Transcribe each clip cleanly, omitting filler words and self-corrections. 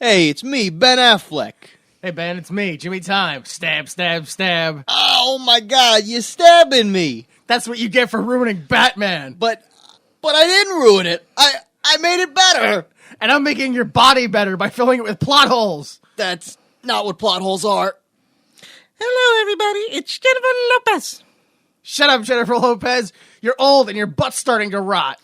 Hey, it's me, Ben Affleck. Hey, Ben, it's me, Jimmy Time. Stab, stab, stab. Oh my God, you're stabbing me. That's what you get for ruining Batman. But I didn't ruin it. I made it better. And I'm making your body better by filling it with plot holes. That's not what plot holes are. Hello, everybody. It's Jennifer Lopez. Shut up, Jennifer Lopez. You're old and your butt's starting to rot.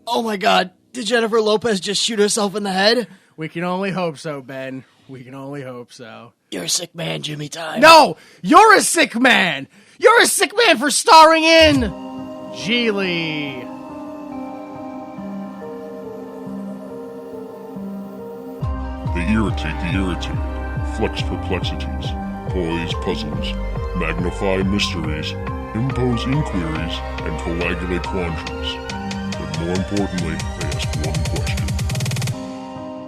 Oh my God, did Jennifer Lopez just shoot herself in the head? We can only hope so, Ben. We can only hope so. You're a sick man, Jimmy Time. No! You're a sick man! You're a sick man for starring in Gigli. They irritate the irritated, flex perplexities, poise puzzles, magnify mysteries, impose inquiries, and coagulate quandaries. But more importantly, they ask one question.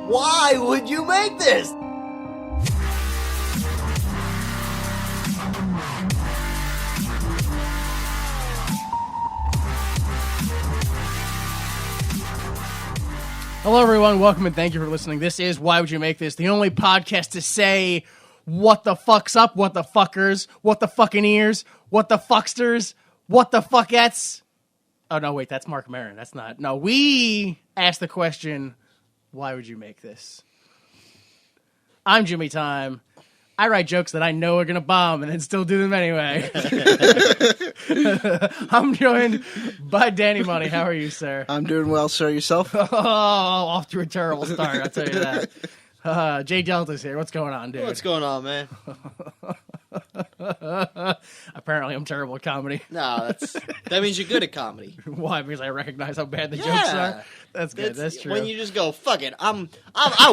Why would you make this? Hello, everyone. Welcome and thank you for listening. This is Why Would You Make This? The only podcast to say what the fuck's up, what the fuckers, what the fucking ears, what the fucksters, what the fuckettes. Oh, no, wait, that's Mark Maron. That's not. No, we asked the question, why would you make this? I'm Jimmy Time. I write jokes that I know are going to bomb and then still do them anyway. I'm joined by Danny Money. How are you, sir? I'm doing well, sir. Yourself? Oh, off to a terrible start, I'll tell you that. Jay Delta's here. What's going on, dude? What's going on, man? Apparently I'm terrible at comedy. No, that means you're good at comedy. Why? Because I recognize how bad the jokes are? That's good. That's true. When you just go, fuck it, I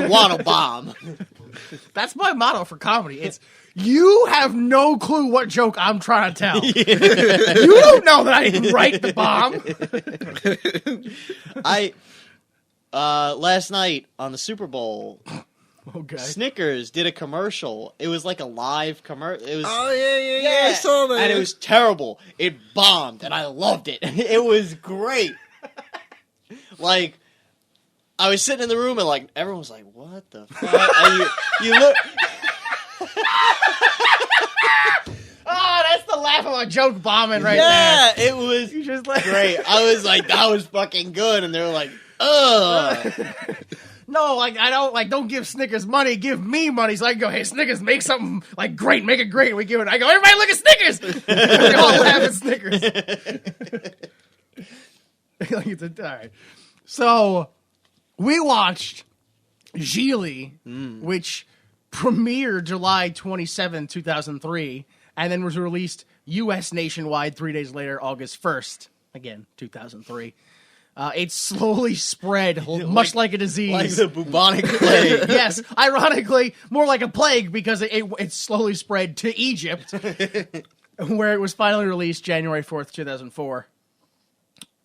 want to bomb. That's my motto for comedy. It's, you have no clue what joke I'm trying to tell. Yeah. You don't know that I didn't write the bomb. Last night on the Super Bowl, okay. Snickers did a commercial. It was like a live commercial. It was, Oh, yeah, I saw that. and it was terrible. It bombed, and I loved it. It was great. Like, I was sitting in the room, and like everyone was like, "What the fuck?" And you look. Oh, that's the laugh of a joke bombing right yeah, there. it was You just like great. I was like, "That was fucking good," and they were like, "Ugh." No, like, don't give Snickers money, give me money. So I can go, hey, Snickers, make something, like, great, make it great. We give it, I go, everybody look at Snickers! We all laugh at Snickers. All right. So, we watched Gigli, which premiered July 27, 2003, and then was released U.S. nationwide 3 days later, August 1st, again, 2003. It slowly spread, much like a disease. Like the bubonic plague. Yes, ironically, more like a plague because it slowly spread to Egypt, where it was finally released January 4th, 2004.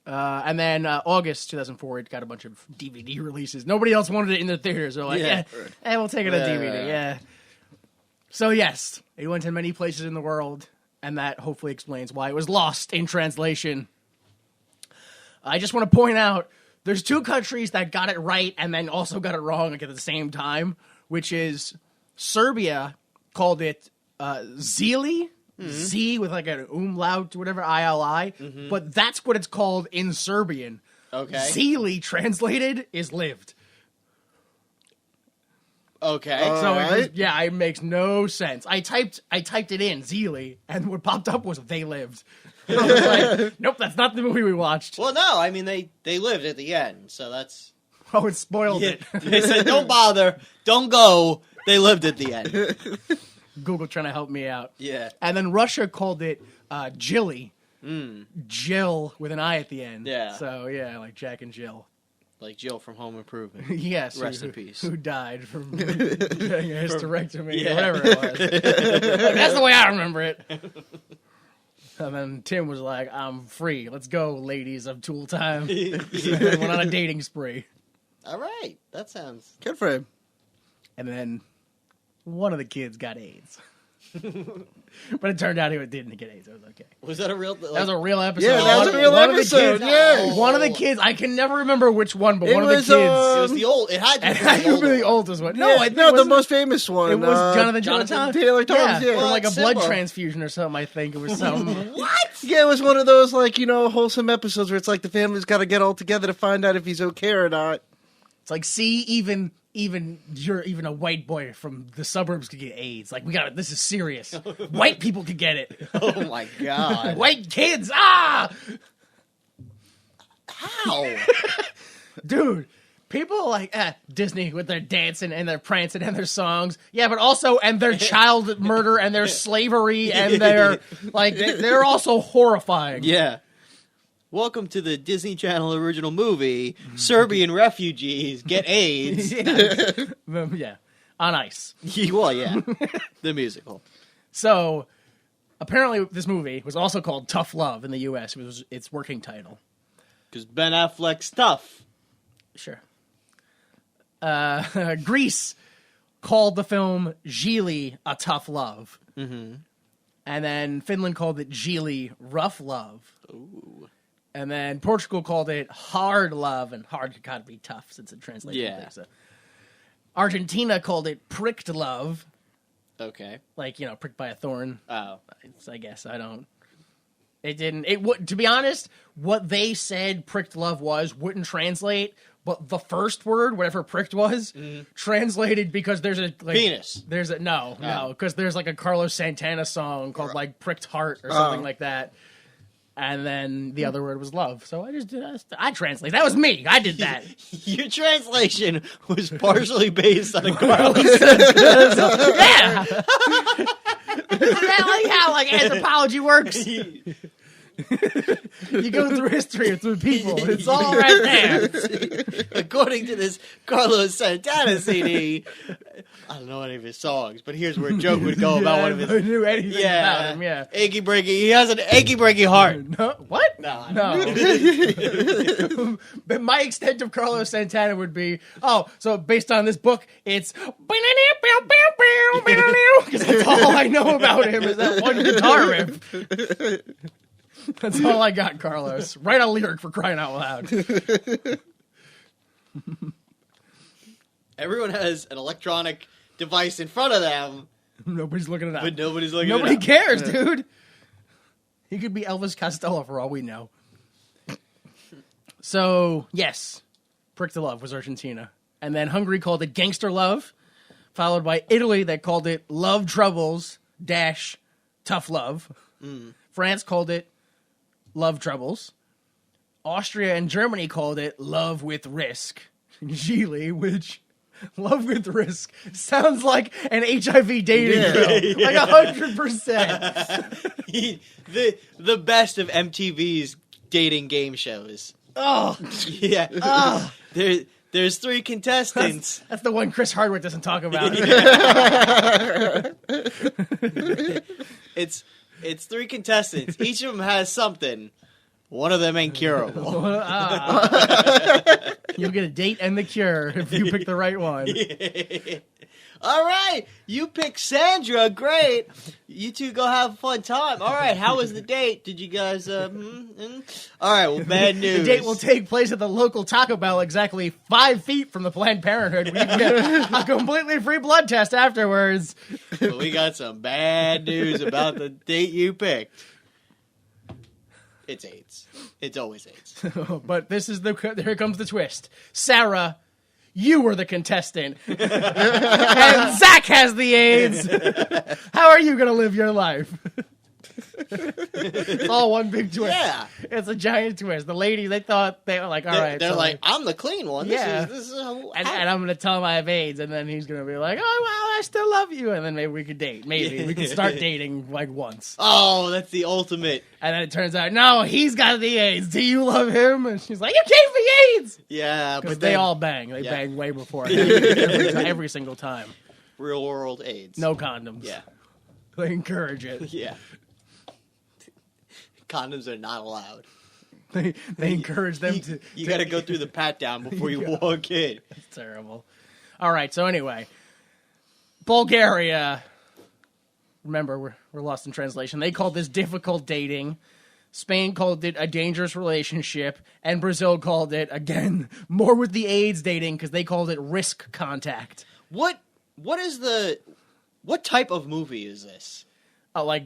And then August 2004, it got a bunch of DVD releases. Nobody else wanted it in the theaters. They're like, we'll take it on DVD, yeah. So yes, it went to many places in the world, and that hopefully explains why it was lost in translation. I just want to point out, there's two countries that got it right and then also got it wrong like, at the same time, which is Serbia called it Zili, Z with like an umlaut, whatever, I-L-I, but that's what it's called in Serbian. Okay. Zili, translated, is lived. Okay. So it makes no sense. I typed it in, Zili, and what popped up was they lived. I was like, nope, that's not the movie we watched. Well, no, I mean, they lived at the end, so that's... Oh, it spoiled it. They said, don't bother, don't go, they lived at the end. Google trying to help me out. Yeah. And then Russia called it Gilly. Jill with an I at the end. Yeah. So, yeah, like Jack and Jill. Like Jill from Home Improvement. Yes. Rest in peace. Who died from getting a hysterectomy or whatever it was. That's the way I remember it. And then Tim was like, I'm free. Let's go, ladies of Tool Time. And went on a dating spree. All right. That sounds... Good for him. And then one of the kids got AIDS. But it turned out he didn't get AIDS. It was okay. Was that a real? That was a real episode. Yeah, that was a real One of the episode. kids- Yeah. One of the kids, I can never remember which one, but one of the kids. It was the old. It had to And be I the remember older the one. oldest one. No, I think the wasn't most famous one. It was Jonathan Jonathan Taylor Thomas, yeah. from like a blood Simba. transfusion or something. I think it was something. What? Yeah, it was one of those wholesome episodes where it's like the family's got to get all together to find out if he's okay or not. It's like, see, even a white boy from the suburbs could get AIDS. Like, we got it. This is serious. White people could get it. Oh my god! White kids. Ah, How? dude. People like Disney with their dancing and their prancing and their songs. Yeah, but also and their child murder and their slavery and their they're also horrifying. Yeah. Welcome to the Disney Channel original movie. Serbian refugees get AIDS. Yeah, on ice. Well, yeah. The musical. So apparently, this movie was also called Tough Love in the U.S. It was its working title. Because Ben Affleck's tough. Sure. Greece called the film Gigli a tough love. Mm-hmm. And then Finland called it Gigli rough love. Ooh. And then Portugal called it hard love, and hard could kind of be tough since it translates. Yeah. So. Argentina called it pricked love, Okay. like pricked by a thorn. Oh. I guess I don't. It didn't. It would. To be honest, what they said pricked love wouldn't translate. But the first word, whatever pricked was, translated because there's a Penis. There's a no, because there's like a Carlos Santana song called like pricked heart or something like that. And then the other word was love. So I translated. That was me. I did that. Your translation was partially based on a Carlos. Yeah. Isn't that like how anthropology works? You go through history or through people. It's all right there. According to this Carlos Santana CD, I don't know any of his songs, but here's where a joke would go about one of I his. knew anything about him. Yeah. Achy breaky. He has an achy breaky heart. No, what? No. No. But my extent of Carlos Santana would be, so based on this book, it's because that's all I know about him is that one guitar riff. That's all I got, Carlos. Write a lyric for crying out loud. Everyone has an electronic device in front of them, Nobody's looking it up. but nobody's looking. Nobody it up. cares, dude. He could be Elvis Costello for all we know. So, yes, Prick to Love was Argentina. And then Hungary called it Gangster Love, followed by Italy that called it Love Troubles - Tough Love. France called it Love Troubles. Austria and Germany called it Love with Risk. Gigli, which Love with Risk sounds like an HIV dating film. Like 100%. The best of MTV's dating game shows. Oh, Yeah. There's 3 contestants. that's the one Chris Hardwick doesn't talk about. It's 3 contestants. Each of them has something. One of them ain't curable. You'll get a date and the cure if you pick the right one. All right, you pick Sandra. Great. You two go have a fun time. All right, how was the date? Did you guys? All right, well, bad news. The date will take place at the local Taco Bell, exactly 5 feet from the Planned Parenthood. We can get a completely free blood test afterwards. But we got some bad news about the date you picked. It's AIDS. It's always AIDS. But here comes the twist. Sarah, you were the contestant. And Zach has the AIDS. How are you going to live your life? It's all one big twist. Yeah. It's a giant twist. The ladies, they were like, all right. They're so like, I'm the clean one. Yeah. This is and I'm going to tell him I have AIDS, and then he's going to be like, oh, well, I still love you. And then maybe we could date. Maybe. We could start dating, like, once. Oh, that's the ultimate. And then it turns out, no, he's got the AIDS. Do you love him? And she's like, you gave me AIDS! Yeah, Because but they then all bang. They Yeah. bang way before. Every single time. real world AIDS. No condoms. Yeah. They encourage it. Yeah. Condoms are not allowed. They encourage them to... You got to go through the pat down before you walk in. It's terrible. All right, so anyway. Bulgaria remember, we're lost in translation. They called this difficult dating. Spain called it a dangerous relationship, and Brazil called it, again, more with the AIDS dating, because they called it risk contact. What type of movie is this? Like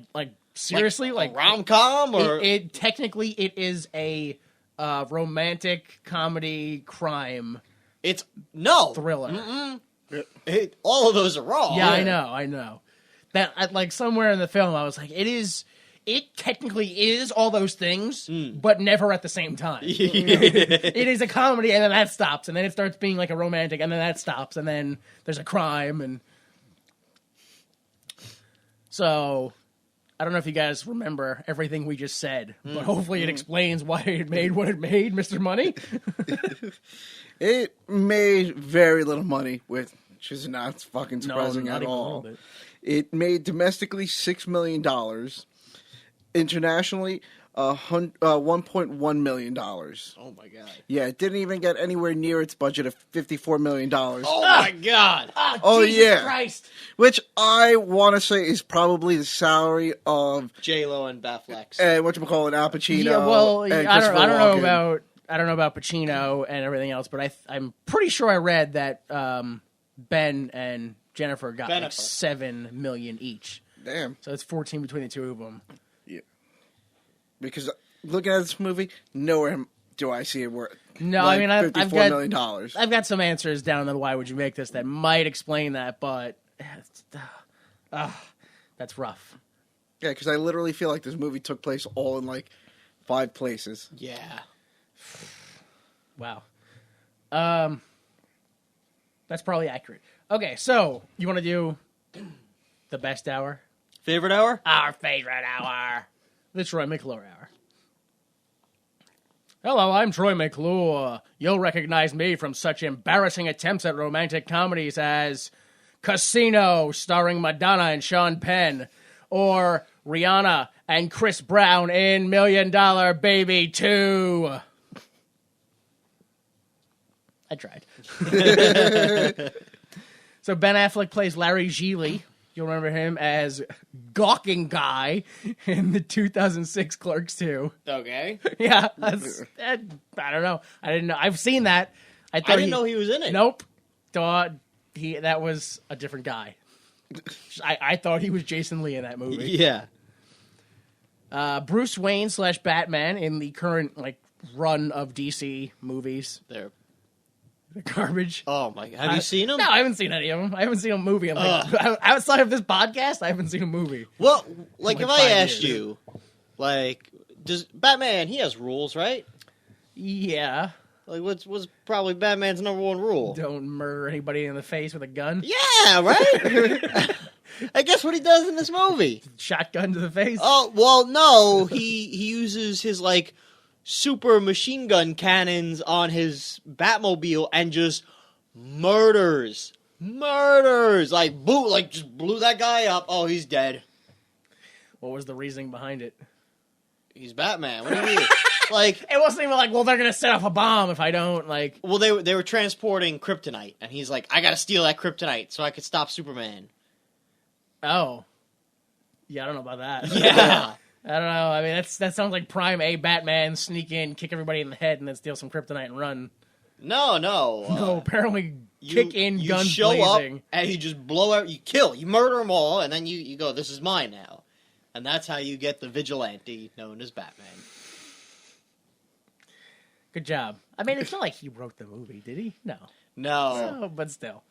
seriously? Like a rom-com? Or It technically, it is a romantic comedy crime it's thriller. All of those are wrong. Yeah, I know. That, like, somewhere in the film, I was like, it technically is all those things, but never at the same time. It is a comedy, and then that stops, and then it starts being like a romantic, and then that stops, and then there's a crime, and so I don't know if you guys remember everything we just said, but hopefully it explains why it made what it made, Mr. Money. It made very little money, which is not fucking surprising not at even a all. little bit. It made domestically $6 million. Internationally, $1.1 million. Oh my god. Yeah, it didn't even get anywhere near its budget of $54 million. Oh my god. Oh, Jesus yeah. Christ. Which I want to say is probably the salary of J-Lo and Batflex. whatchamacallit, Al Pacino. Yeah, well, and I Christopher don't Walken. know about Pacino and everything else, but I'm pretty sure I read that Ben and Jennifer got like $7 million each. Damn. So it's 14 between the two of them. Yeah. Because looking at this movie, nowhere do I see it worth. No, like I mean I've $54 got million. I've got some answers down the why would you make this that might explain that, but that's rough. Yeah, because I literally feel like this movie took place all in like 5 places. Yeah. Wow. That's probably accurate. Okay, so you want to do the best hour? Favorite hour? Our favorite hour. The Troy McClure hour. Hello, I'm Troy McClure. You'll recognize me from such embarrassing attempts at romantic comedies as Casino, starring Madonna and Sean Penn, or Rihanna and Chris Brown in $1 Million Baby 2. I tried. So Ben Affleck plays Larry Gigli. You'll remember him as Gawking Guy in the 2006 Clerks 2. Okay. Yeah, I don't know. I didn't know. I've seen that. I didn't know he was in it. Nope. Thought that was a different guy. I thought he was Jason Lee in that movie. Yeah. Bruce Wayne / Batman in the current run of DC movies. They're garbage. Oh my god. Have you seen them? No, I haven't seen any of them. I haven't seen a movie. Outside of this podcast, I haven't seen a movie. Well, if I 5 asked years. you, does Batman, he has rules, right? Yeah. What's probably Batman's number one rule? Don't murder anybody in the face with a gun. Yeah, right? I guess what he does in this movie. Shotgun to the face. Oh, well, no. He uses his, super machine gun cannons on his Batmobile and just murders. Just blew that guy up. Oh, he's dead. What was the reasoning behind it? He's Batman. What do you mean? It wasn't even well, they're gonna set off a bomb if I don't, Well, they were transporting kryptonite, and he's like, I gotta steal that kryptonite so I could stop Superman. Oh. Yeah, I don't know about that. Yeah. I don't know. I mean, that sounds like prime A Batman, sneak in, kick everybody in the head, and then steal some kryptonite and run. No. No, apparently kick in, guns show blazing. up, and you just blow out, you kill, you murder them all, and then you go, this is mine now. And that's how you get the vigilante known as Batman. Good job. I mean, it's not like he wrote the movie, did he? No. No. But still.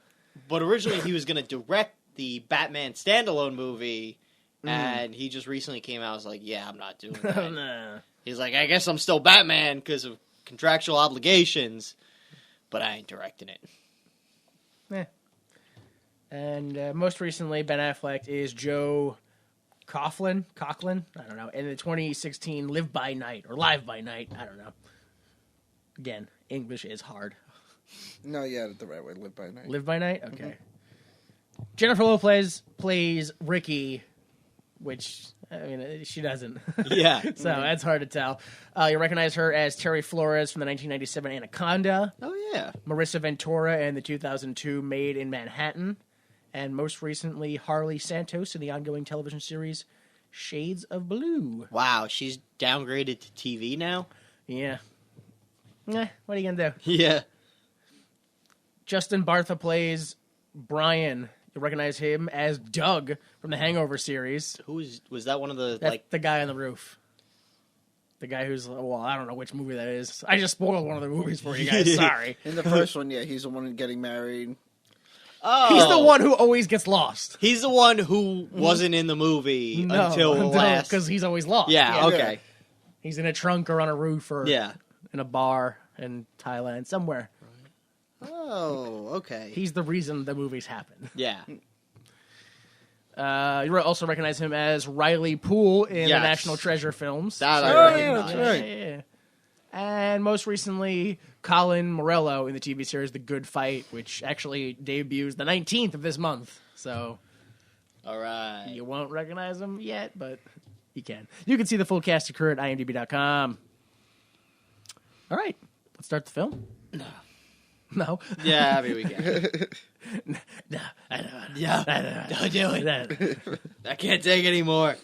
But originally he was going to direct the Batman standalone movie, and he just recently came out and was like, yeah, I'm not doing that. Nah. He's like, I guess I'm still Batman because of contractual obligations, but I ain't directing it. Eh. And most recently, Ben Affleck is Joe Coughlin? I don't know. In the 2016 Live by Night, or Live by Night. I don't know. Again, English is hard. No, you had it the right way. Live by night. Live by Night? Okay. Jennifer Lopez plays Ricky, which, I mean, she doesn't. Yeah. So that's hard to tell. You recognize her as Terry Flores from the 1997 Anaconda. Oh, yeah. Marissa Ventura in the 2002 Made in Manhattan. And most recently, Harley Santos in the ongoing television series Shades of Blue. Wow, she's downgraded to TV now? Yeah. What are you going to do? Yeah. Justin Bartha plays Brian. You'll recognize him as Doug from the Hangover series. Was that one of the, That's the guy on the roof. The guy who's, well, I don't know which movie that is. I just spoiled one of the movies for you guys. Sorry. In the first one, yeah, he's the one getting married. Oh. He's the one who always gets lost. He's the one who wasn't in the movie until the last. Because he's always lost. Yeah, okay. He's in a trunk or on a roof or Yeah. in a bar in Thailand, somewhere. Oh, okay. He's the reason the movies happen. Yeah. You also recognize him as Riley Poole in the Yes. National Treasure films. That Oh, I yeah, recognize. that's right. Yeah. And most recently, Colin Morello in the TV series The Good Fight, which actually debuts the 19th of this month. So All right. you won't recognize him yet, but you can. You can see the full cast and crew at imdb.com. All right, let's start the film. No. Yeah, I mean, we get it. No. I don't. Yeah. Don't do it. I can't take any more.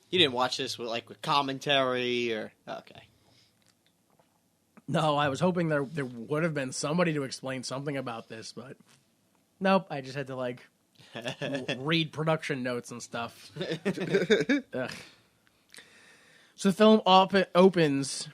You didn't watch this with commentary or... Okay. No, I was hoping there would have been somebody to explain something about this, but nope. I just had to read production notes and stuff. Ugh. So the film opens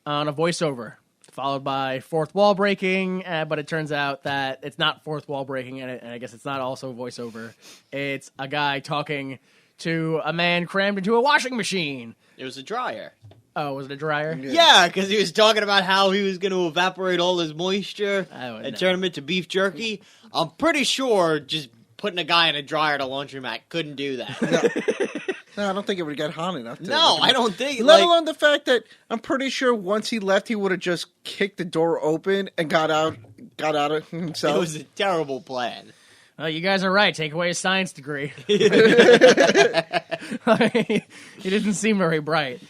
on a voiceover, followed by fourth wall breaking, but it turns out that it's not fourth wall breaking, and I guess it's not also voiceover. It's a guy talking to a man crammed into a washing machine. It was a dryer. Oh, was it a dryer? Yeah, because he was talking about how he was going to evaporate all his moisture I would and know. turn him into beef jerky. I'm pretty sure just putting a guy in a dryer at a laundromat couldn't do that. No, I don't think it would get hot enough. No, I don't think. Let alone the fact that I'm pretty sure once he left, he would have just kicked the door open and got out of himself. It was a terrible plan. Oh, you guys are right. Take away his science degree. He didn't seem very bright.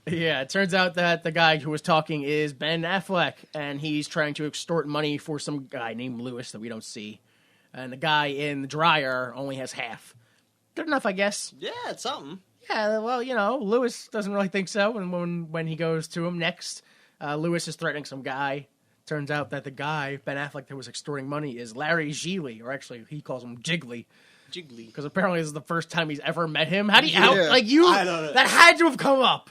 Yeah, it turns out that the guy who was talking is Ben Affleck, and he's trying to extort money for some guy named Lewis that we don't see. And the guy in the dryer only has half. Good enough, I guess. Yeah, it's something. Yeah, well, Lewis doesn't really think so. And when he goes to him next, Lewis is threatening some guy. Turns out that the guy, Ben Affleck, that was extorting money is Larry Gigli, or actually he calls him Gigli. Jiggly. Because apparently this is the first time he's ever met him. How do you, Yeah. I don't know. That had to have come up.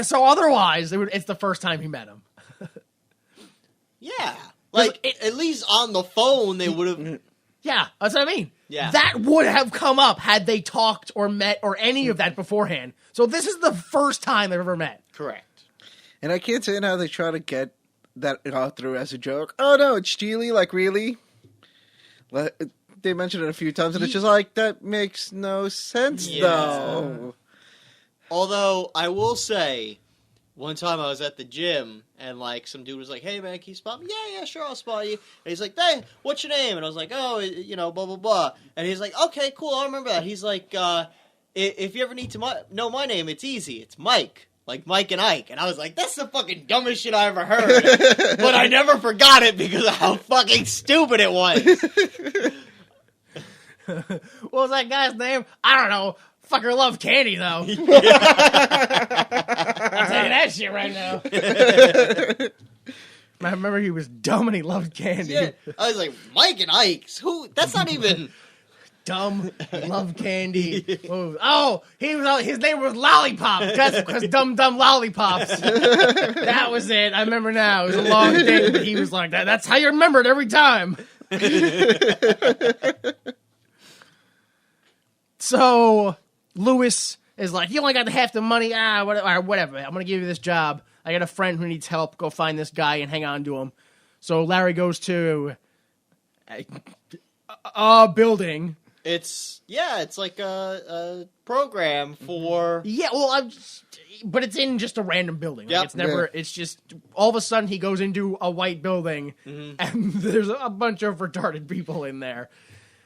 So otherwise, it's the first time he met him. Yeah. At least on the phone, they would have... Yeah, that's what I mean. Yeah. That would have come up had they talked or met or any of that beforehand. So this is the first time they've ever met. Correct. And I can't stand how they try to get that through as a joke. Oh no, it's Geely, really? They mentioned it a few times, and it's just that makes no sense, though. Although, I will say, one time I was at the gym, and, some dude was like, hey, man, can you spot me? Yeah, sure, I'll spot you. And he's like, hey, what's your name? And I was like, oh, blah, blah, blah. And he's like, okay, cool, I remember that. He's like, if you ever need to know my name, it's easy. It's Mike. Like Mike and Ike. And I was like, that's the fucking dumbest shit I ever heard. But I never forgot it because of how fucking stupid it was. What was that guy's name? I don't know. Fucker loved candy, though. I'll tell you that shit right now. I remember he was dumb and he loved candy. Yeah. I was like, Mike and Ike's? Who? That's not even... Dumb, loved candy. Oh, his name was Lollipop. That's because dumb lollipops. That was it. I remember now. It was a long thing, but he was like that. That's how you remember it every time. So Lewis is like, you only got half the money. Whatever. I'm gonna give you this job. I got a friend who needs help. Go find this guy and hang on to him. So Larry goes to a building. It's like a program for... Yeah, well, but it's in just a random building. Yep. It's never. It's just all of a sudden he goes into a white building, and there's a bunch of retarded people in there.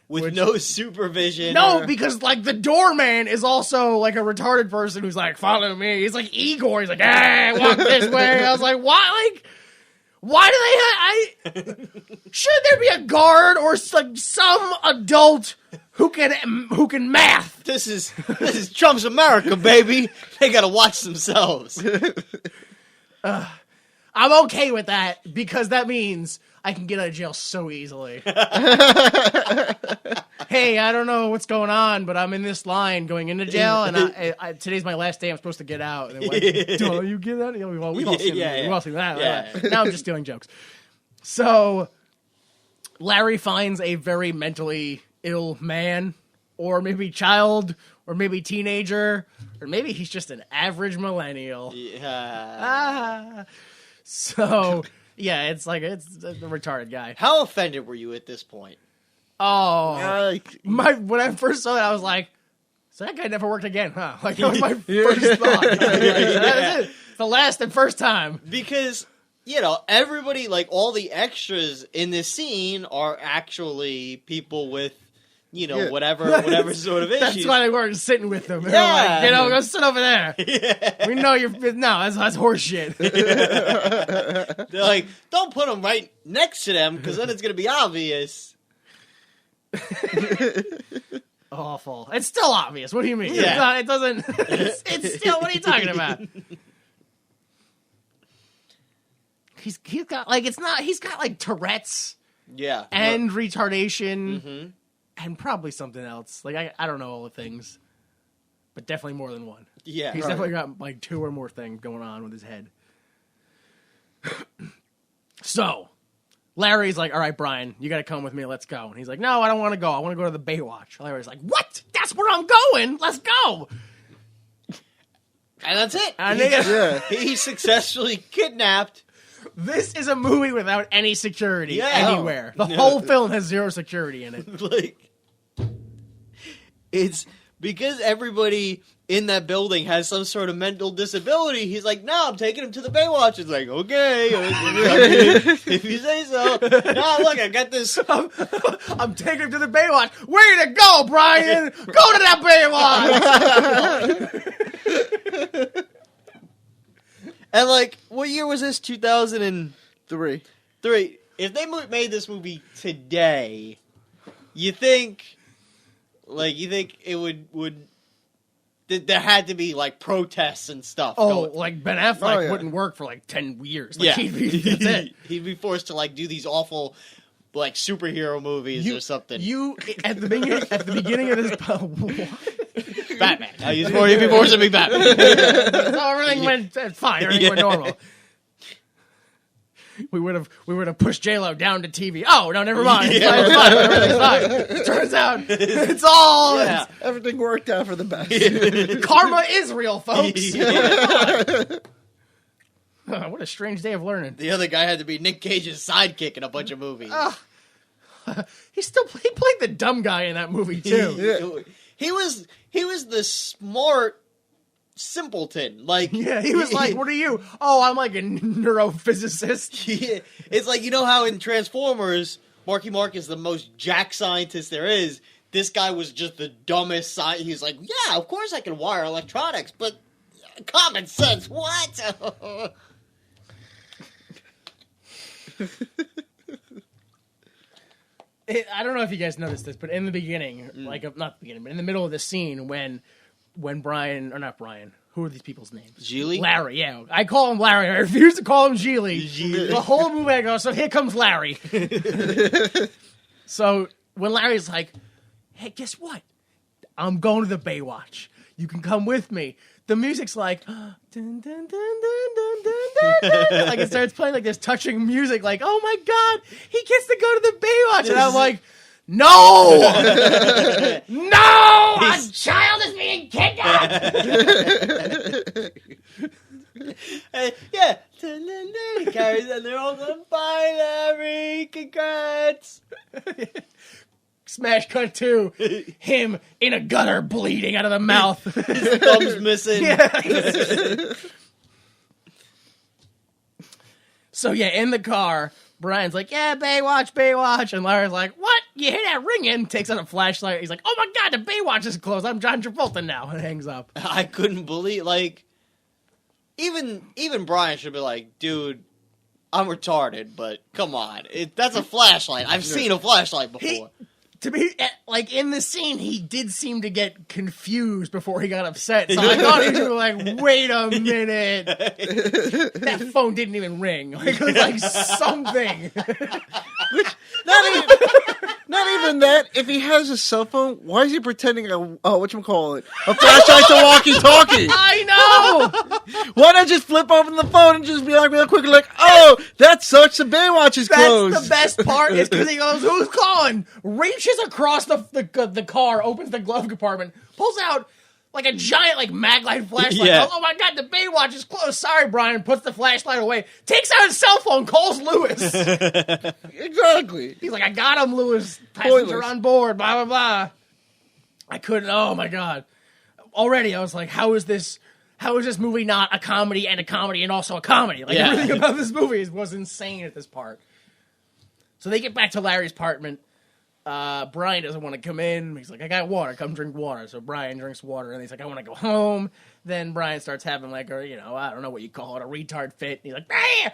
with no supervision. No, because, like, the doorman is also, like, a retarded person who's like, follow me. He's like Igor. He's like, hey, walk this way. I was like, why? Like, why do they should there be a guard or like, some adult who can math? This is Trump's America, baby. They gotta watch themselves. I'm okay with that because that means I can get out of jail so easily. Hey, I don't know what's going on, but I'm in this line going into jail, and today's my last day. I'm supposed to get out. And like, don't you get out? Well, we've all seen that. Yeah. Now I'm just stealing jokes. So Larry finds a very mentally ill man, or maybe child, or maybe teenager, or maybe he's just an average millennial. Yeah. So, yeah, it's a retarded guy. How offended were you at this point? Oh, when I first saw it, I was like, so that guy never worked again, huh? Like, that was my first thought. That was it. The last and first time. Because, everybody, like, all the extras in this scene are actually people with, whatever sort of issues. That's why they weren't sitting with them. They Yeah. were like, go sit over there. Yeah. We know that's horse shit. They're like, don't put them right next to them, because then it's going to be obvious. Awful. It's still obvious. What do you mean? Yeah. It doesn't. It's still. What are you talking about? He's got like it's not. He's got like Tourette's. Yeah. And retardation. Mm-hmm. And probably something else. Like I don't know all the things, but definitely more than one. Yeah. He's definitely got like 2 or more things going on with his head. So. Larry's like, all right, Brian, you got to come with me. Let's go. And he's like, no, I don't want to go. I want to go to the Baywatch. Larry's like, what? That's where I'm going. Let's go. And that's it. And He successfully kidnapped. This is a movie without any security anywhere. The No. whole film has 0 security in it. Like, it's because everybody in that building has some sort of mental disability. He's like, no, I'm taking him to the Baywatch. It's like, okay, if you say so. No, look, I got this. I'm taking him to the Baywatch. Way to go, Brian! Go to that Baywatch! And like, what year was this? 2003. 3. If they made this movie today, you think it would there had to be like protests and stuff. Like Ben Affleck wouldn't work for like 10 years. Like, Yeah, that's it. He'd be forced to like do these awful like superhero movies or something. At the beginning of this, Batman. He'd be forced to be Batman. Everything went fine. Everything went normal. We would have pushed J-Lo down to TV. Oh no, never mind. It's fine. Everything's fine. Turns out it's all Everything worked out for the best. karma is real, folks. What a strange day of learning. The other guy had to be Nick Cage's sidekick in a bunch of movies. He played the dumb guy in that movie too. He was the smart simpleton. Like, yeah, he was like, what are you? Oh, I'm like a neurophysicist. It's like, you know how in Transformers, Marky Mark is the most jack scientist there is. This guy was just the dumbest scientist. He's like, yeah, of course I can wire electronics, but common sense, what? I don't know if you guys noticed this, but in the beginning, not the beginning, but in the middle of the scene when Brian, or not Brian, who are these people's names? Gigli? Larry, yeah. I call him Larry. I refuse to call him Gigli. The whole movie I go, so here comes Larry. So when Larry's like, hey, guess what? I'm going to the Baywatch. You can come with me. The music's like, dun, dun, dun, dun, dun, dun, dun, dun. Like it starts playing like this touching music, like, oh my God, he gets to go to the Baywatch. And I'm like, no! No! A child is being kidnapped! Yeah. He carries and they're all going, bye, Larry, congrats. Smash cut to him in a gutter bleeding out of the mouth. His thumb's missing. Yeah. So yeah, in the car, Brian's like, yeah, Baywatch. And Larry's like, what? you hear that ringing? Takes out a flashlight. He's like, oh my God, the Baywatch is closed. I'm John Travolta now. And hangs up. I couldn't believe, like, even Brian should be like, dude, I'm retarded, but come on. That's a flashlight. I've seen a flashlight before. To be, like, in the scene, he did seem to get confused before he got upset. So I thought he was like, wait a minute. That phone didn't even ring. Like, it was like something. Not even that. If he has a cell phone, why is he pretending whatchamacallit? A flashlight's a walkie-talkie. I know! Why not just flip open the phone and just be like real quick, like, oh, that sucks, the Baywatch is closed. That's the best part is because he goes, who's calling? Reaches across the car, opens the glove compartment, pulls out like a giant like maglite flashlight. Yeah. Oh my God, the Baywatch is closed. Sorry, Brian. Puts the flashlight away. Takes out his cell phone. Calls Lewis. Exactly. He's like, I got him, Lewis. Passenger Pointless. on board. Blah blah blah. I couldn't. Oh my God. Already, I was like, how is this movie not a comedy and also a comedy? Like everything about this movie was insane at this part. So they get back to Larry's apartment. Brian doesn't want to come in. He's like, I got water. Come drink water. So Brian drinks water, and he's like, I want to go home. Then Brian starts having like I don't know what you call it, a retard fit. And he's like, ah!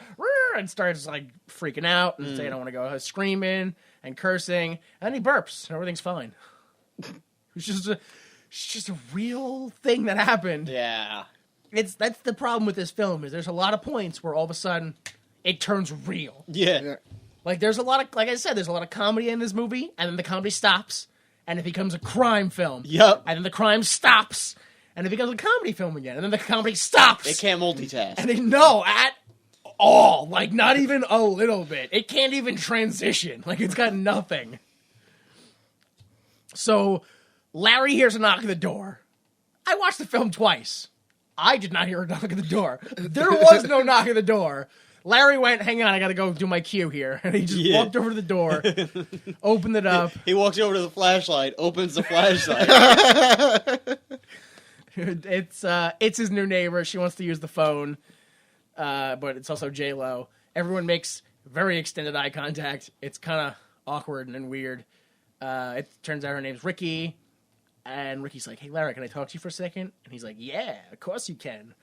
And starts like freaking out and saying, I want to go, screaming and cursing. And then he burps, and everything's fine. It's just a real thing that happened. Yeah. That's the problem with this film is there's a lot of points where all of a sudden it turns real. Yeah. Like, there's a lot of, like I said, there's a lot of comedy in this movie, and then the comedy stops, and it becomes a crime film. Yep. And then the crime stops, and it becomes a comedy film again, and then the comedy stops. They can't multitask. And at all. Like, not even a little bit. It can't even transition. Like, it's got nothing. So, Larry hears a knock at the door. I watched the film twice. I did not hear a knock at the door. There was no knock at the door. Larry went, hang on, I gotta go do my cue here. And he just walked over to the door, opened it up. He walks over to the flashlight, opens the flashlight. It's his new neighbor. She wants to use the phone, but it's also J-Lo. Everyone makes very extended eye contact. It's kind of awkward and weird. It turns out her name's Ricky. And Ricky's like, hey, Larry, can I talk to you for a second? And he's like, yeah, of course you can.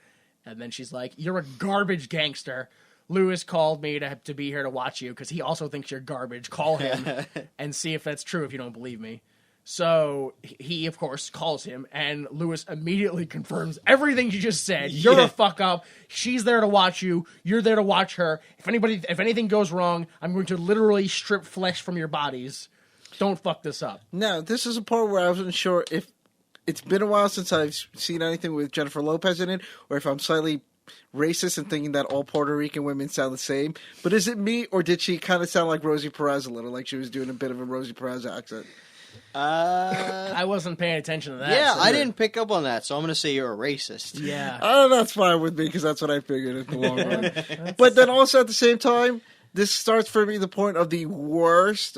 And then she's like, you're a garbage gangster. Lewis called me to be here to watch you because he also thinks you're garbage. Call him and see if that's true if you don't believe me. So he, of course, calls him, and Lewis immediately confirms everything you just said. You're a fuck up. She's there to watch you. You're there to watch her. If anything goes wrong, I'm going to literally strip flesh from your bodies. Don't fuck this up. Now, this is a part where I wasn't sure if it's been a while since I've seen anything with Jennifer Lopez in it, or if I'm slightly racist and thinking that all Puerto Rican women sound the same. But is it me, or did she kind of sound like Rosie Perez a little, like she was doing a bit of a Rosie Perez accent? I wasn't paying attention to that. Yeah, so I didn't pick up on that, so I'm going to say you're a racist. Yeah. Oh, that's fine with me, because that's what I figured in the long run. But then also at the same time, this starts for me the point of the worst,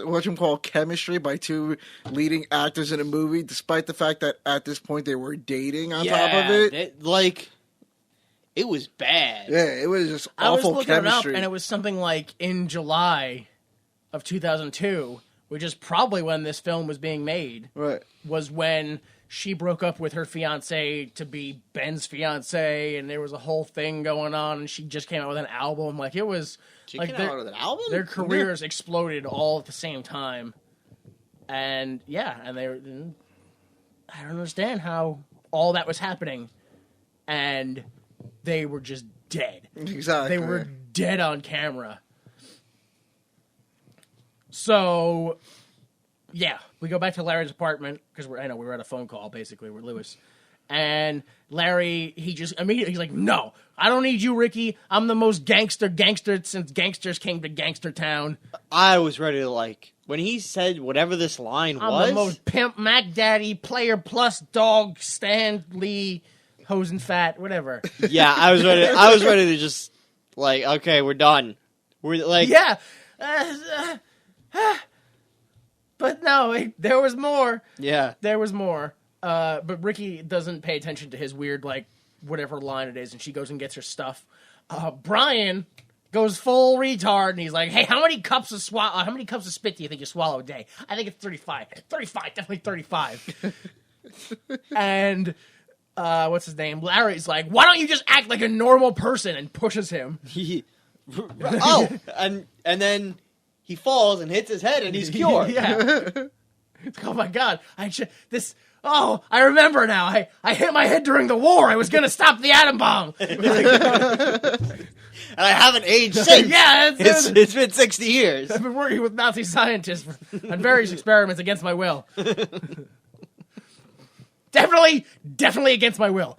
chemistry by two leading actors in a movie, despite the fact that at this point they were dating on top of it. It was bad. Yeah, it was just awful I was looking chemistry. it up, and it was something like in July of 2002, which is probably when this film was being made. Right. Was when she broke up with her fiance to be Ben's fiance, and there was a whole thing going on, and she just came out with an album. Like, it was... She like came out with an album? Their careers exploded all at the same time. And, yeah, and they were... I don't understand how all that was happening. And they were just dead. Exactly. They were dead on camera. So, yeah, we go back to Larry's apartment, because we were at a phone call, basically, with Lewis. And Larry, he just immediately, he's like, no, I don't need you, Ricky. I'm the most gangster since gangsters came to Gangster Town. I was ready to, when he said whatever this line I'm was. the most pimp, Mac Daddy, player plus dog, Stan Lee, Hosen Fat, whatever. Yeah, I was ready to just, okay, we're done. We're Yeah. But no, there was more. Yeah. There was more. But Ricky doesn't pay attention to his weird, whatever line it is, and she goes and gets her stuff. Brian goes full retard, and he's like, "Hey, how many cups of spit do you think you swallow a day?" I think it's 35. 35, definitely 35. And what's his name? Larry's like, "Why don't you just act like a normal person?" and pushes him. And then he falls and hits his head, and he's cured. Yeah. Oh my god! I remember now. I hit my head during the war. I was gonna stop the atom bomb. And I haven't aged since. Yeah, it's been 60 years. I've been working with Nazi scientists on various experiments against my will. Definitely against my will.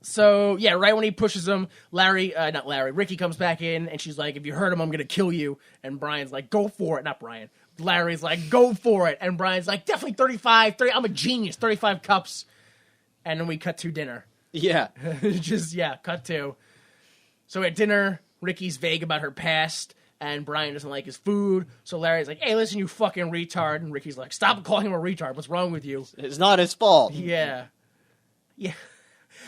So, yeah, right when he pushes him, Ricky comes back in, and she's like, "If you hurt him, I'm going to kill you." And Brian's like, "Go for it." Not Brian. Larry's like, "Go for it." And Brian's like, "Definitely 35. I'm a genius. 35 cups." And then we cut to dinner. Yeah. Cut to. So at dinner, Ricky's vague about her past, and Brian doesn't like his food. So Larry's like, "Hey, listen, you fucking retard." And Ricky's like, "Stop calling him a retard. What's wrong with you?" It's not his fault. Yeah.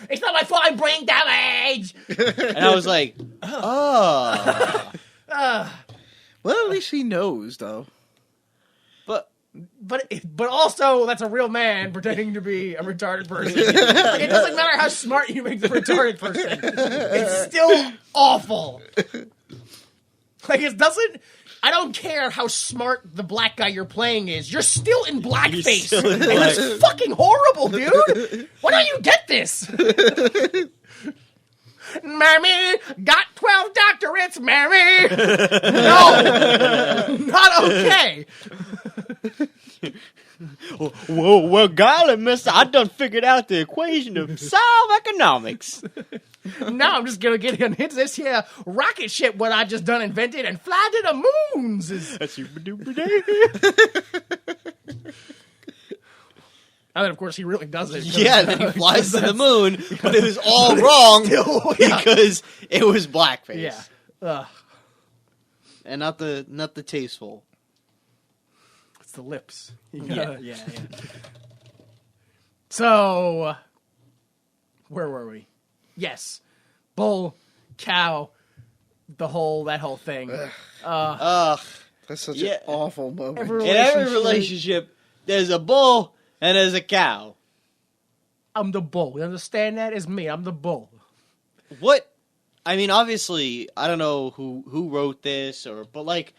It's not my fault, I'm brain damage! And I was like, oh. Well, at least he knows, though. But also, that's a real man pretending to be a retarded person. It doesn't matter how smart you make the retarded person. It's still awful. I don't care how smart the black guy you're playing is. You're still in blackface. And it's fucking horrible, dude. Why don't you get this? Mammy, got 12 doctorates, Mammy. No, not okay. Well, golly, mister, I done figured out the equation of solve economics. Now I'm just gonna hit this here rocket ship what I just done invented and fly to the moons. And then, of course, he really does it. Yeah, then he flies to the moon, but it was all wrong because it was blackface. Yeah. And not the tasteful. It's the lips. Yeah. So, where were we? Yes. Bull, cow, that whole thing. That's such an awful moment. In every relationship, there's a bull and there's a cow. I'm the bull. You understand that? It's me. I'm the bull. What? I mean, obviously, I don't know who wrote this, but like,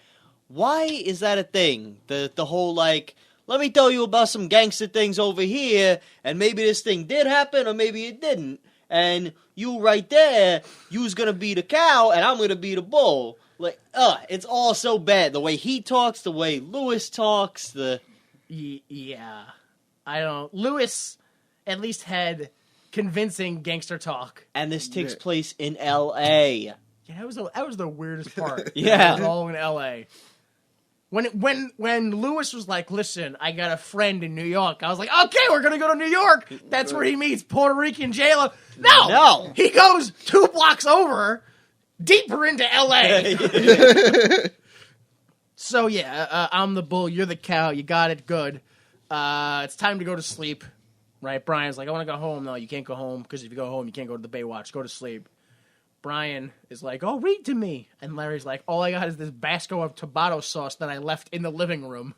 why is that a thing? The whole like, let me tell you about some gangster things over here, and maybe this thing did happen, or maybe it didn't. And you right there, you's gonna be the cow, and I'm gonna be the bull. Like, it's all so bad. The way he talks, the way Lewis talks, Yeah. I don't... Lewis at least had convincing gangster talk. And this takes place in L.A. Yeah, that was the weirdest part. Yeah. It was all in L.A. When Lewis was like, "Listen, I got a friend in New York," I was like, "Okay, we're gonna go to New York." That's where he meets Puerto Rican jailer. No, he goes 2 blocks over, deeper into L.A. So yeah, I'm the bull, you're the cow. You got it, good. It's time to go to sleep, right? Brian's like, "I want to go home." "No, you can't go home because if you go home, you can't go to the Baywatch. Go to sleep." Brian is like, "Oh, read to me." And Larry's like, "All I got is this basco of tomato sauce that I left in the living room."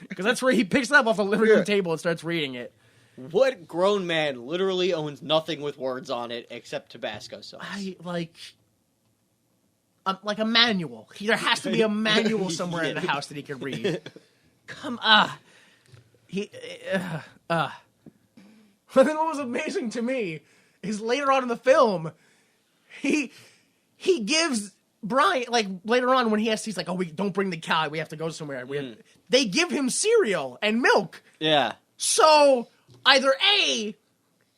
Because that's where he picks it up off the living room table and starts reading it. What grown man literally owns nothing with words on it except Tabasco sauce? Like a manual. There has to be a manual somewhere in the house that he can read. Come on. But then what was amazing to me is later on in the film, he gives Brian, like later on when he's like, "Oh, we don't bring the cow. We have to go somewhere." They give him cereal and milk. Yeah. So either A,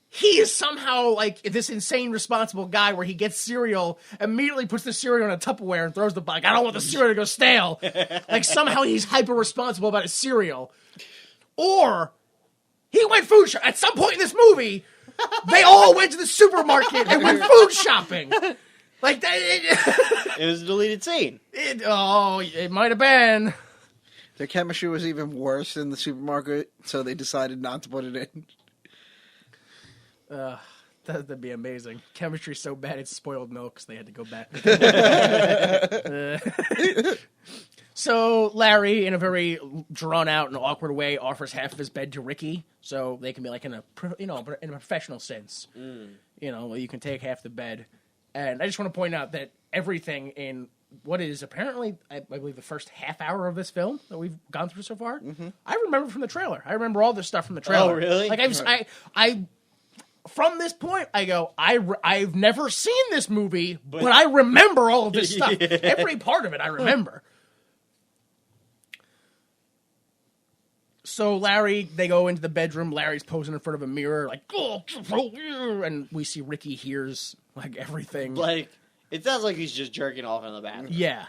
he is somehow like this insane responsible guy where he gets cereal, immediately puts the cereal in a Tupperware and throws the bag. "I don't want the cereal to go stale." Like somehow he's hyper responsible about his cereal. Or he went food shopping. At some point in this movie, they all went to the supermarket and went food shopping. Like that. It was a deleted scene. It might have been. Their chemistry was even worse in the supermarket, so they decided not to put it in. That'd be amazing. Chemistry's so bad it's spoiled milk, so they had to go back. So Larry, in a very drawn out and awkward way, offers half of his bed to Ricky, so they can be like in a professional sense. You know, you can take half the bed. And I just want to point out that everything in what is apparently, I believe, the first half hour of this film that we've gone through so far, I remember from the trailer. I remember all this stuff from the trailer. Oh, really? Like I from this point, I go, I've never seen this movie, but I remember all of this stuff. Yeah. Every part of it I remember. So Larry, they go into the bedroom. Larry's posing in front of a mirror, like, oh, and we see Ricky hears, like, everything. Like, it sounds like he's just jerking off in the bathroom. Yeah.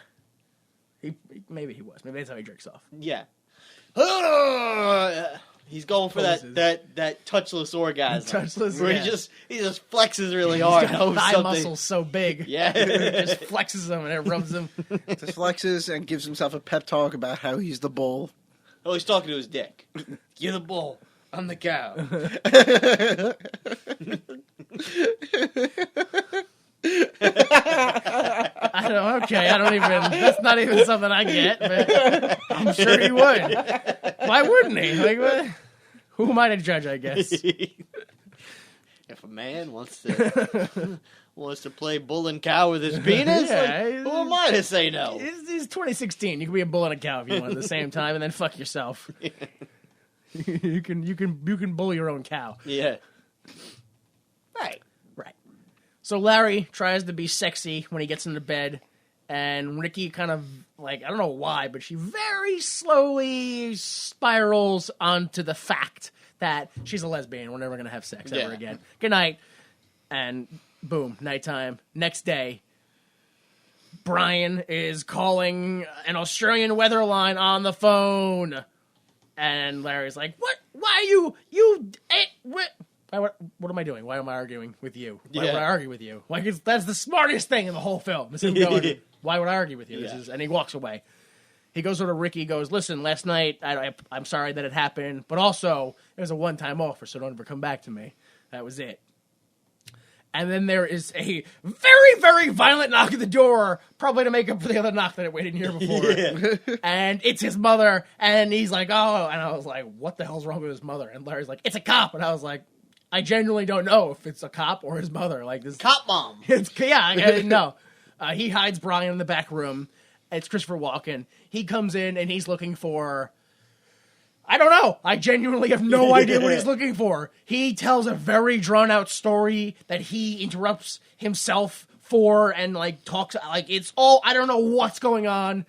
Maybe he was. Maybe that's how he jerks off. Yeah. He's going for that touchless orgasm. Touchless, where yeah. he just flexes really hard. He's got thigh muscles so big. Yeah. Just flexes them and it rubs them. Just flexes and gives himself a pep talk about how he's the bull. Oh, he's talking to his dick. You're the bull. I'm the cow. That's not even something I get, but I'm sure he would. Why wouldn't he? Like, what? Who am I to judge, I guess? If a man wants to play bull and cow with his penis, Yeah, who am I to say no? It's 2016. You can be a bull and a cow if you want at the same time, and then fuck yourself. You can bull your own cow. Yeah. Right. So Larry tries to be sexy when he gets into bed, and Ricky kind of, like, I don't know why, but she very slowly spirals onto the fact that she's a lesbian. We're never going to have sex ever again. Good night. And boom, nighttime. Next day, Brian is calling an Australian weather line on the phone. And Larry's like, what? Why are what am I doing? Why am I arguing with you? Why would I argue with you? Like, that's the smartest thing in the whole film. Is him going, why would I argue with you? Yeah. And he walks away. He goes over to Ricky, goes, listen, last night, I'm sorry that it happened, but also, it was a one-time offer, so don't ever come back to me. That was it. And then there is a very, very violent knock at the door, probably to make up for the other knock that we didn't hear before. Yeah. And it's his mother, and he's like, oh, and I was like, what the hell's wrong with his mother? And Larry's like, it's a cop. And I was like, I genuinely don't know if it's a cop or his mother. Like this Cop mom. I didn't know. He hides Brian in the back room. It's Christopher Walken. He comes in and he's looking for, I don't know. I genuinely have no idea what he's looking for. He tells a very drawn out story that he interrupts himself for and like talks like it's all, I don't know what's going on,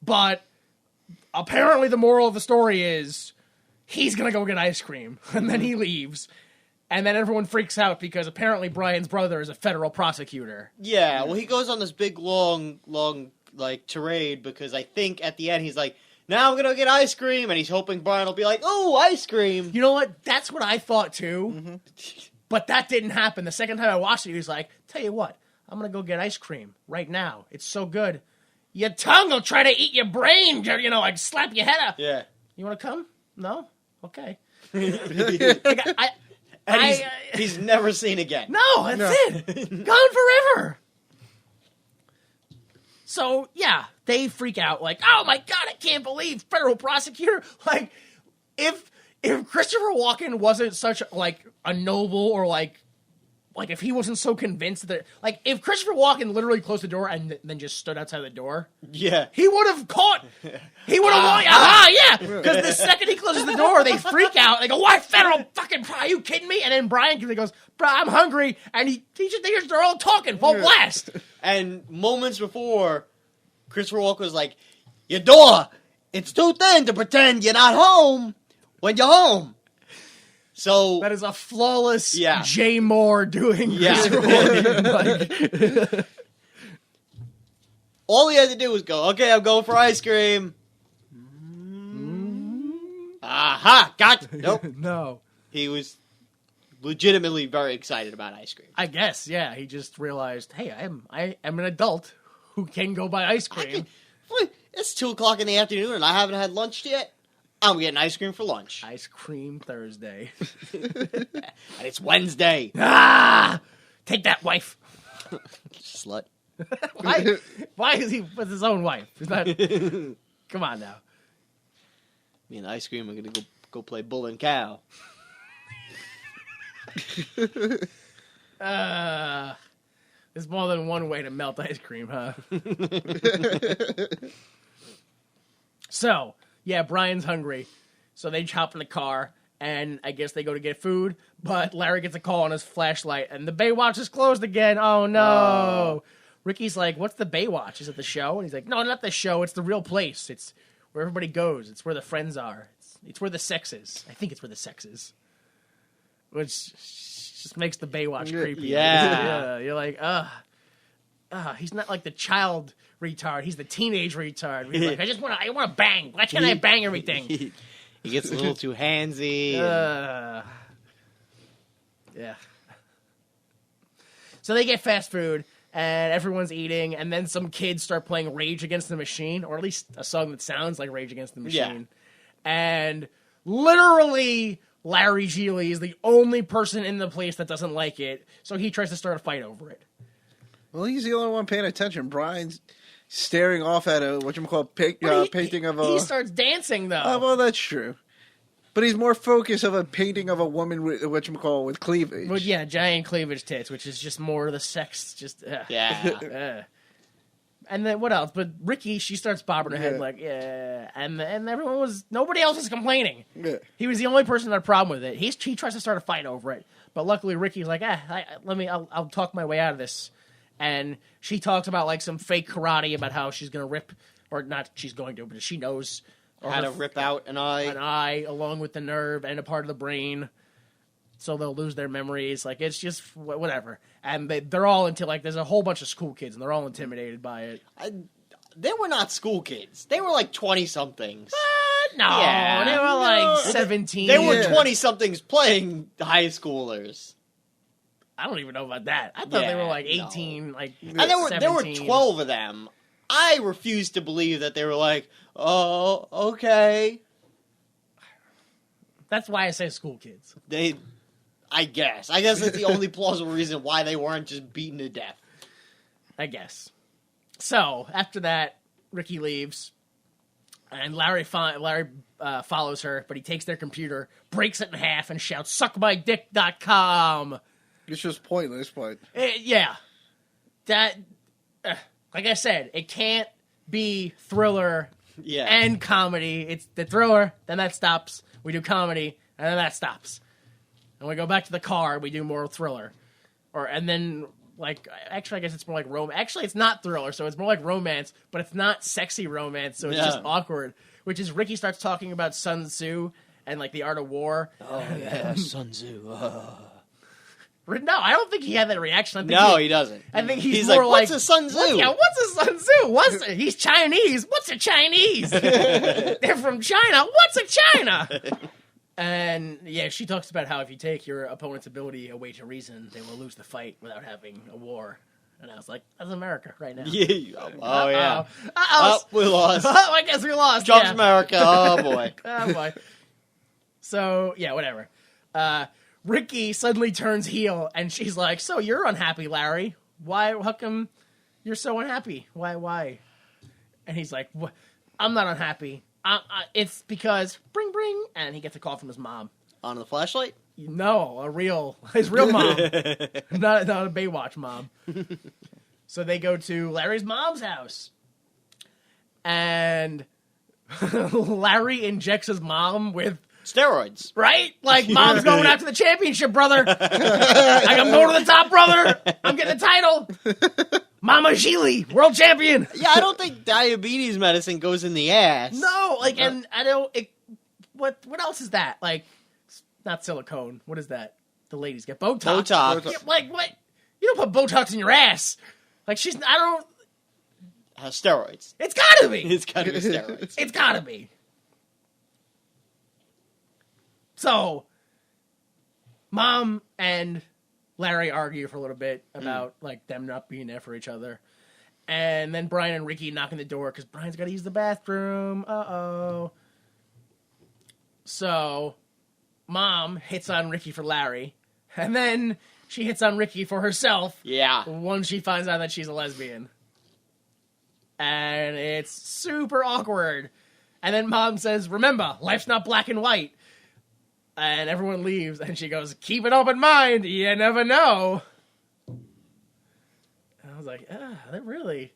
but apparently the moral of the story is he's going to go get ice cream, and then he leaves. And then everyone freaks out because apparently Brian's brother is a federal prosecutor. Yeah, well, he goes on this big, long, like, tirade because I think at the end he's like, now I'm going to get ice cream, and he's hoping Brian will be like, oh, ice cream. You know what? That's what I thought, too. But that didn't happen. The second time I watched it, he was like, tell you what, I'm going to go get ice cream right now. It's so good. Your tongue will try to eat your brain, you know, like slap your head up. Yeah. You want to come? No? Okay. He's never seen again. No, that's it. Gone forever. So, yeah, they freak out like, oh my God, I can't believe federal prosecutor. Like, if Christopher Walken wasn't such, like, a noble or, like, if he wasn't so convinced that, like, if Christopher Walken literally closed the door and then just stood outside the door, yeah, he would have caught. He would have yeah. Because the second he closes the door, they freak out. They go, "Why federal fucking? Are you kidding me?" And then Brian goes, "Bro, I'm hungry," and they're all talking full blast. And moments before, Christopher Walken was like, "Your door, it's too thin to pretend you're not home when you're home." So that is a flawless Yeah. Jay Moore doing Christopher Walken. Like, all he had to do was go, okay, I'm going for ice cream. Aha, got nope. No. He was legitimately very excited about ice cream. I guess, yeah. He just realized, hey, I am an adult who can go buy ice cream. It's 2:00 in the afternoon and I haven't had lunch yet. I'm getting ice cream for lunch. Ice cream Thursday. And it's Wednesday. Ah! Take that, wife. Slut. Why? Why is he with his own wife? Is that... Come on now. Me and ice cream are gonna go play bull and cow. There's more than one way to melt ice cream, huh? So, yeah, Brian's hungry. So they hop in the car, and I guess they go to get food, but Larry gets a call on his flashlight, and the Baywatch is closed again. Oh, no. Ricky's like, what's the Baywatch? Is it the show? And he's like, no, not the show. It's the real place. It's where everybody goes. It's where the friends are. It's where the sex is. I think it's where the sex is. Which just makes the Baywatch creepy. Yeah. You're like, he's not like the child retard. He's the teenage retard. He's like, I want to bang. Why can't I bang everything? He gets a little too handsy. Yeah. So they get fast food, and everyone's eating, and then some kids start playing Rage Against the Machine, or at least a song that sounds like Rage Against the Machine. Yeah. And literally, Larry Gigli is the only person in the place that doesn't like it, so he tries to start a fight over it. Well, he's the only one paying attention. Brian's staring off at a painting of a. He starts dancing though. Well, that's true. But he's more focused of a painting of a woman with with cleavage. But yeah, giant cleavage tits, which is just more of the sex. Just Yeah. And then what else? But Ricky, she starts bobbing her head like, yeah. And nobody else was complaining. Yeah. He was the only person that had a problem with it. He tries to start a fight over it. But luckily Ricky's like, I'll talk my way out of this. And she talks about like some fake karate about how she's going to rip, or not she's going to, but she knows How to rip out an eye. Along with the nerve and a part of the brain. So they'll lose their memories. Like, it's just whatever. And they're all into, like, there's a whole bunch of school kids, and they're all intimidated by it. They were not school kids. They were like 20-somethings. No, Yeah. they were like 17. They were 20-somethings playing high schoolers. I don't even know about that. I thought they were like 18, no. like And there were 12 of them. I refuse to believe that they were like, oh, okay. That's why I say school kids. I guess that's the only plausible reason why they weren't just beaten to death. I guess. So, after that, Ricky leaves, and Larry follows her, but he takes their computer, breaks it in half, and shouts, suckmydick.com. It's just pointless, but... Yeah. That, like I said, it can't be thriller and comedy. It's the thriller, then that stops. We do comedy, and then that stops. And we go back to the car, we do more thriller. And then, like, actually, I guess it's more like romance. Actually, it's not thriller, so it's more like romance, but it's not sexy romance, so it's just awkward. Which is Ricky starts talking about Sun Tzu and, like, the art of war. Oh, yeah, Sun Tzu. No, I don't think he had that reaction. He doesn't. I think he's more like, what's a Sun Tzu? What's a Sun Tzu? He's Chinese. What's a Chinese? They're from China. What's a China? And, yeah, she talks about how if you take your opponent's ability away to reason, they will lose the fight without having a war. And I was like, that's America right now. Yeah. Oh, yeah. Uh-oh. We lost. I guess we lost. Trump's America. Oh, boy. Oh, boy. So, yeah, whatever. Ricky suddenly turns heel, and she's like, so you're unhappy, Larry. Why? How come you're so unhappy? Why? And he's like, I'm not unhappy. It's because bring, and he gets a call from his mom. On the flashlight? No, his real mom. not a Baywatch mom. So they go to Larry's mom's house. And Larry injects his mom with steroids. Right? Like, mom's going after the championship, brother. Like, I'm going to the top, brother. I'm getting the title. Mama Gigli, world champion. Yeah, I don't think diabetes medicine goes in the ass. No, like, and I don't... What else is that? Like, not silicone. What is that? The ladies get Botox. Botox. Yeah, like, what? You don't put Botox in your ass. Like, I don't... Steroids. It's gotta be. It's gotta be steroids. It's gotta be. So, Mom and Larry argue for a little bit about, like, them not being there for each other. And then Brian and Ricky knock on the door because Brian's got to use the bathroom. Uh-oh. So, Mom hits on Ricky for Larry, and then she hits on Ricky for herself. Yeah. Once she finds out that she's a lesbian. And it's super awkward. And then Mom says, remember, life's not black and white. And everyone leaves, and she goes, keep an open mind, you never know. And I was like, they're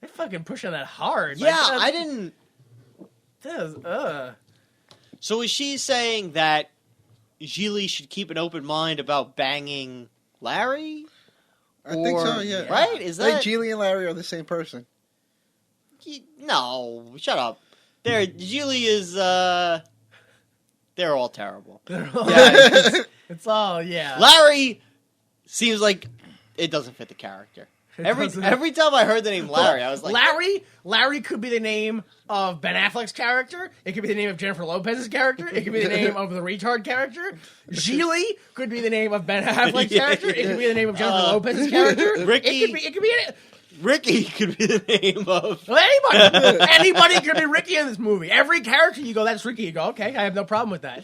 fucking pushing that hard. Yeah, like, I didn't... So is she saying that Gigli should keep an open mind about banging Larry? I think so, yeah. Right? Is I think that... Gigli and Larry are the same person. No, shut up. Gigli is, they're all terrible. It's all, yeah. Larry seems like it doesn't fit the character. Every time I heard the name Larry, I was like... Larry could be the name of Ben Affleck's character. It could be the name of Jennifer Lopez's character. It could be the name of the retard character. Gigli could be the name of Ben Affleck's character. It could be the name of Jennifer Lopez's character. Ricky... It could be Ricky could be the name of... Well, anybody could be Ricky in this movie. Every character you go, that's Ricky. You go, okay, I have no problem with that.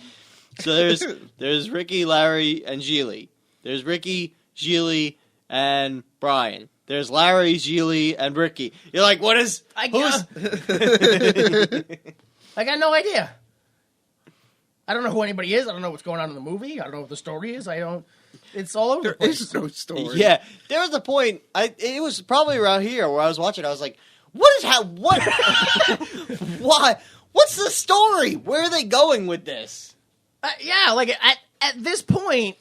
So there's Ricky, Larry, and Gigli. There's Ricky, Gigli, and Brian. There's Larry, Gigli, and Ricky. You're like, what is... I got no idea. I don't know who anybody is. I don't know what's going on in the movie. I don't know what the story is. It's all over the place. There is no story. Yeah, there was a point. It was probably around here where I was watching. I was like, what? Why? What's the story? Where are they going with this? Yeah, like at this point,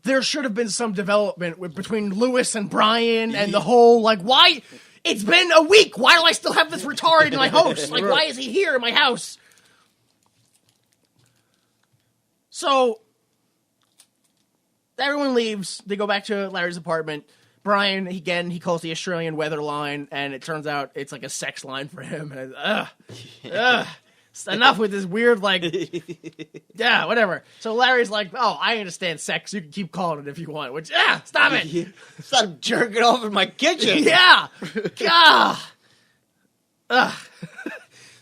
there should have been some development between Lewis and Brian and the whole, like, why? It's been a week. Why do I still have this retard in my house? Like, why is he here in my house? So, everyone leaves. They go back to Larry's apartment. Brian, he calls the Australian weather line, and it turns out it's like a sex line for him. And, enough with this weird, like, yeah, whatever. So Larry's like, oh, I understand sex. You can keep calling it if you want. Which, stop it. Stop jerking off in my kitchen. Yeah.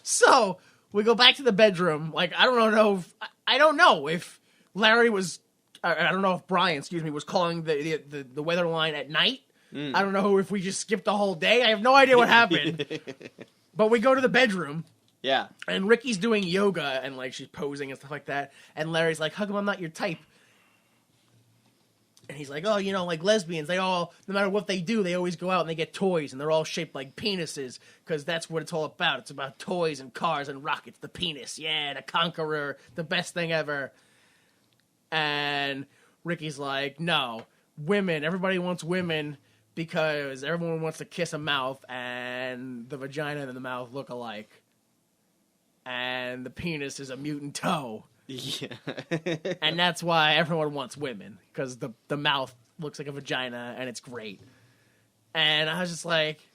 So we go back to the bedroom. Like, I don't know if Larry was, I don't know if Brian, was calling the weather line at night. I don't know if we just skipped the whole day. I have no idea what happened. But we go to the bedroom. Yeah. And Ricky's doing yoga, and, like, she's posing and stuff like that. And Larry's like, how come I'm not your type? And he's like, oh, like lesbians, they all, no matter what they do, they always go out and they get toys, and they're all shaped like penises, because that's what it's all about. It's about toys and cars and rockets, the penis. Yeah, the conqueror, the best thing ever. And Ricky's like, no, women, everybody wants women, because everyone wants to kiss a mouth, and the vagina and the mouth look alike. And the penis is a mutant toe. Yeah. And that's why everyone wants women, because the mouth looks like a vagina, and it's great. And I was just like,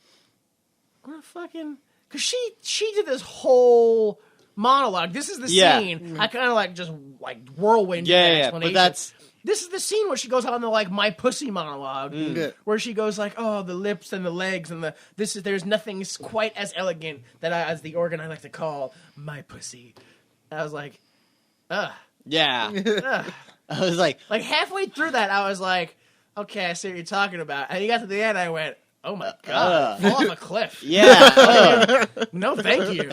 what a fucking... Because she did this whole monologue. This is the scene. I kind of whirlwind explanation. But that's... This is the scene where she goes on the, like, my pussy monologue, where she goes like, oh, the lips and the legs and there's nothing quite as elegant as the organ I like to call my pussy. And I was like, ugh. Yeah. Ugh. I was like halfway through that, I was like, okay, I see what you're talking about. And you got to the end, I went, oh my God, fall off a cliff. Yeah. No, thank you.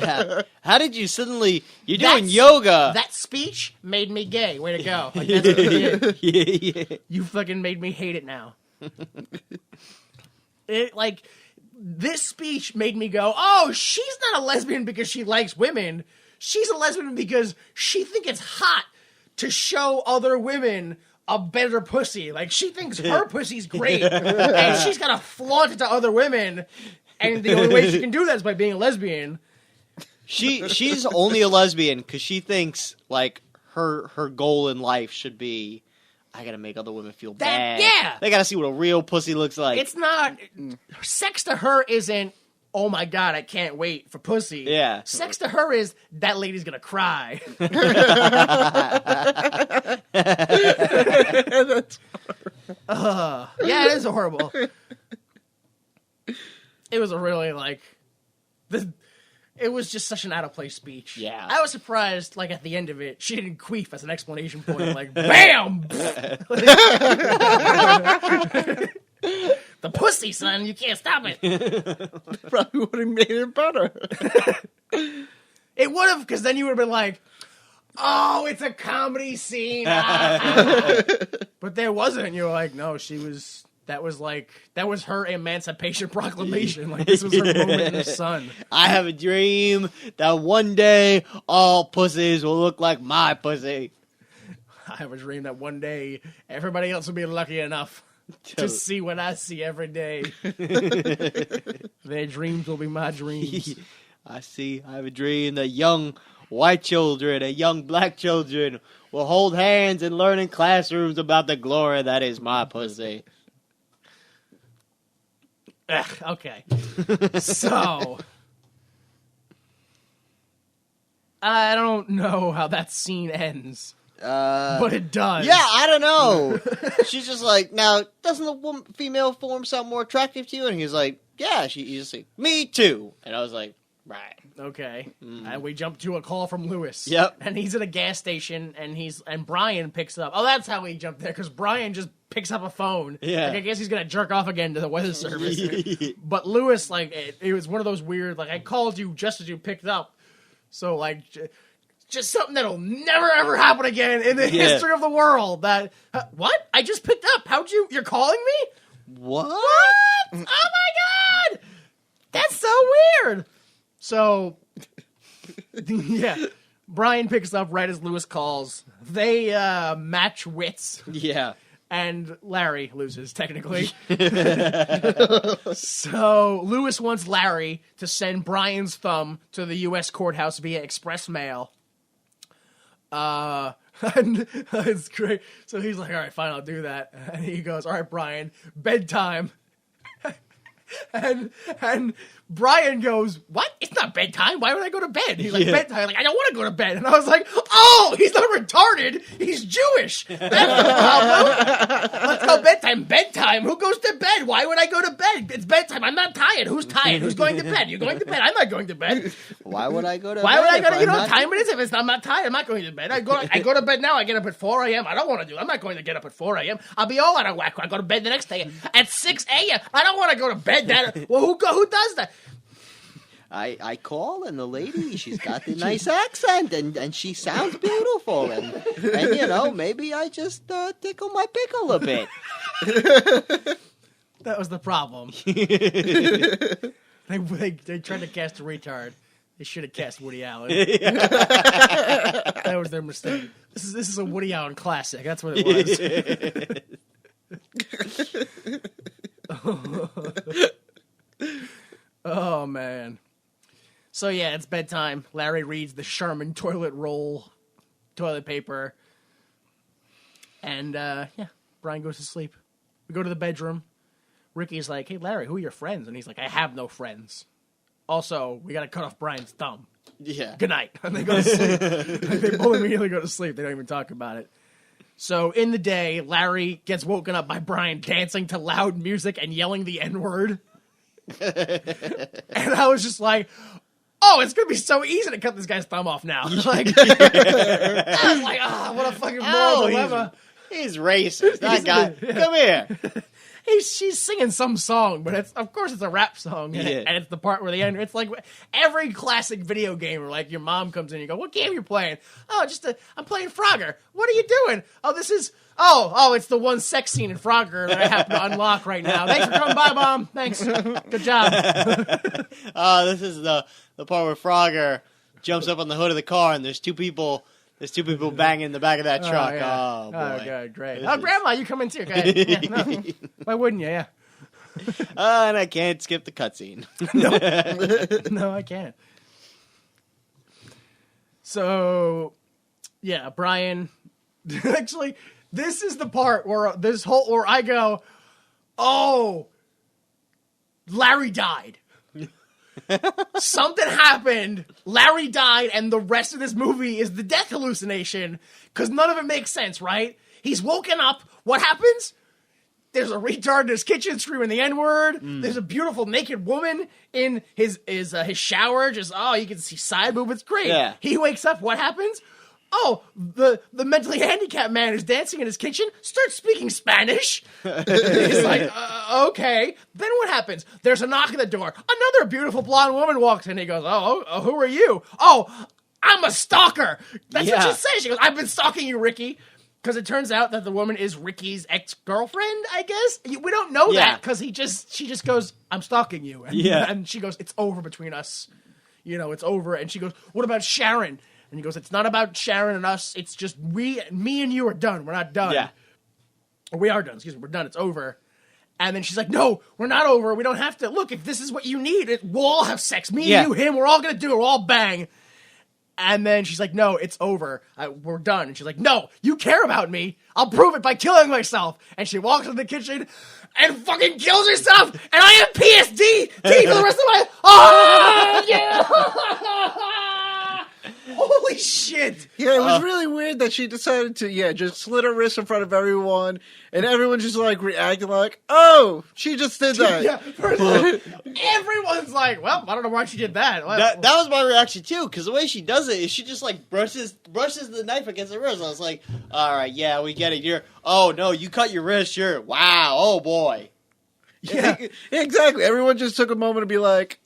How did you suddenly... You're doing yoga. That speech made me gay. Way to go. Like, that's what you did. Yeah. You fucking made me hate it now. This speech made me go, oh, she's not a lesbian because she likes women. She's a lesbian because she thinks it's hot to show other women a better pussy. Like, she thinks her pussy's great, and she's gotta flaunt it to other women, and the only way she can do that is by being a lesbian. She's only a lesbian because she thinks, like, her goal in life should be, I gotta make other women feel bad. Yeah! They gotta see what a real pussy looks like. It's not... Sex to her isn't, oh my God, I can't wait for pussy. Yeah. Sex to her is, that lady's gonna cry. Yeah, it is horrible. It was a really, like... It was just such an out-of-place speech. Yeah. I was surprised, like, at the end of it, she didn't queef as an explanation point. Like, BAM! The pussy, son, you can't stop it. Probably would have made it better. It would have, because then you would have been like, oh, it's a comedy scene. But there wasn't. You were like, no, that was her emancipation proclamation. Like, this was her moment in the sun. I have a dream that one day all pussies will look like my pussy. I have a dream that one day everybody else will be lucky enough to see what I see every day. Their dreams will be my dreams. I have a dream that young white children and young black children will hold hands and learn in classrooms about the glory that is my pussy. Ugh, okay. So, I don't know how that scene ends. But it does. Yeah, I don't know. She's just like, now, doesn't the female form sound more attractive to you? And he's like, yeah. He's just like, me too. And I was like, right. Okay. And we jump to a call from Lewis. Yep. And he's at a gas station, and Brian picks up. Oh, that's how we jumped there, because Brian just picks up a phone. Yeah. Like, I guess he's going to jerk off again to the weather service. But Lewis, like, it was one of those weird, like, I called you just as you picked up. So, like, just something that'll never, ever happen again in the history of the world. That, what? I just picked up. You're calling me? What? Oh, my God! That's so weird! So, yeah, Brian picks up right as Lewis calls. They match wits. Yeah. And Larry loses, technically. So, Lewis wants Larry to send Brian's thumb to the U.S. courthouse via express mail. And it's great. So he's like, all right, fine, I'll do that. And he goes, all right, Brian, bedtime. And Brian goes, what? It's not bedtime. Why would I go to bed? He's like, bedtime. Like, I don't want to go to bed. And I was like, oh, he's not retarded. He's Jewish. That's the problem. Let's go bedtime. Bedtime? Who goes to bed? Why would I go to bed? It's bedtime. I'm not tired. Who's tired? Who's going to bed? You're going to bed. I'm not going to bed. Why would I go to bed? Why would I go to, you know what time it is? If I'm not tired, I'm not going to bed. I go to bed now. I get up at 4 a.m. I don't want to do it. I'm not going to get up at 4 a.m. I'll be all out of whack when I go to bed the next day at 6 a.m. I don't want to go to bed well, who does that? I call, and the lady, she's got the nice accent, and she sounds beautiful, and you know, maybe I just tickle my pickle a bit. That was the problem. They tried to cast a retard. They should have cast Woody Allen. That was their mistake. This is a Woody Allen classic. That's what it was. Oh, man. So, yeah, it's bedtime. Larry reads the Sherman toilet paper. And, Brian goes to sleep. We go to the bedroom. Ricky's like, hey, Larry, who are your friends? And he's like, I have no friends. Also, we got to cut off Brian's thumb. Yeah. Good night. And they go to sleep. They both immediately go to sleep. They don't even talk about it. So, in the day, Larry gets woken up by Brian dancing to loud music and yelling the N-word. And I was just like, oh, it's going to be so easy to cut this guy's thumb off now. Like, I was like, what a fucking moral dilemma. He's racist. That guy. Come here. She's singing some song, but of course it's a rap song, and it's the part where they enter. It's like every classic video game where like your mom comes in and you go, what game are you playing? Oh, I'm playing Frogger. What are you doing? Oh, this is, it's the one sex scene in Frogger that I happen to unlock right now. Thanks for coming by, Mom. Thanks. Good job. This is the part where Frogger jumps up on the hood of the car and there's two people banging in the back of that truck. Oh, boy. Oh, God, great. Grandma, you come in too. Okay. Yeah, no. Why wouldn't you? Yeah. And I can't skip the cutscene. No, I can't. So, yeah, Brian. Actually, this is the part where I go, oh, Larry died. Something happened, Larry died, and the rest of this movie is the death hallucination, because none of it makes sense, right? He's woken up, what happens? There's a retard in his kitchen screaming the N-word. There's a beautiful naked woman in his shower. Just, you can see side movements. Great. Yeah. He wakes up. What happens? Oh, the mentally handicapped man is dancing in his kitchen, starts speaking Spanish. He's like, okay. Then what happens? There's a knock at the door. Another beautiful blonde woman walks in. He goes, oh, who are you? Oh, I'm a stalker. That's what she says. She goes, I've been stalking you, Ricky. Because it turns out that the woman is Ricky's ex-girlfriend, I guess. We don't know that because she just goes, I'm stalking you. And she goes, it's over between us. It's over. And she goes, what about Sharon? And he goes, it's not about Sharon and us. It's just me and you are done. We're not done. Yeah. Or we are done. Excuse me. We're done. It's over. And then she's like, no, we're not over. We don't have to. Look, if this is what you need, we'll all have sex. Me and you, him, we're all going to do it. We'll all bang. And then she's like, no, it's over. We're done. And she's like, no, you care about me. I'll prove it by killing myself. And she walks into the kitchen and fucking kills herself. And I have PSD for the rest of my... Oh, yeah! Holy shit. Yeah, it was really weird that she decided to, just slit her wrist in front of everyone, and everyone just, reacted like, oh, she just did that. Everyone's like, well, I don't know why she did that. That was my reaction, too, because the way she does it is she just, brushes the knife against her wrist. I was like, all right, yeah, we get it. Oh, no, you cut your wrist, wow, oh, boy. Yeah, exactly. Everyone just took a moment to be like,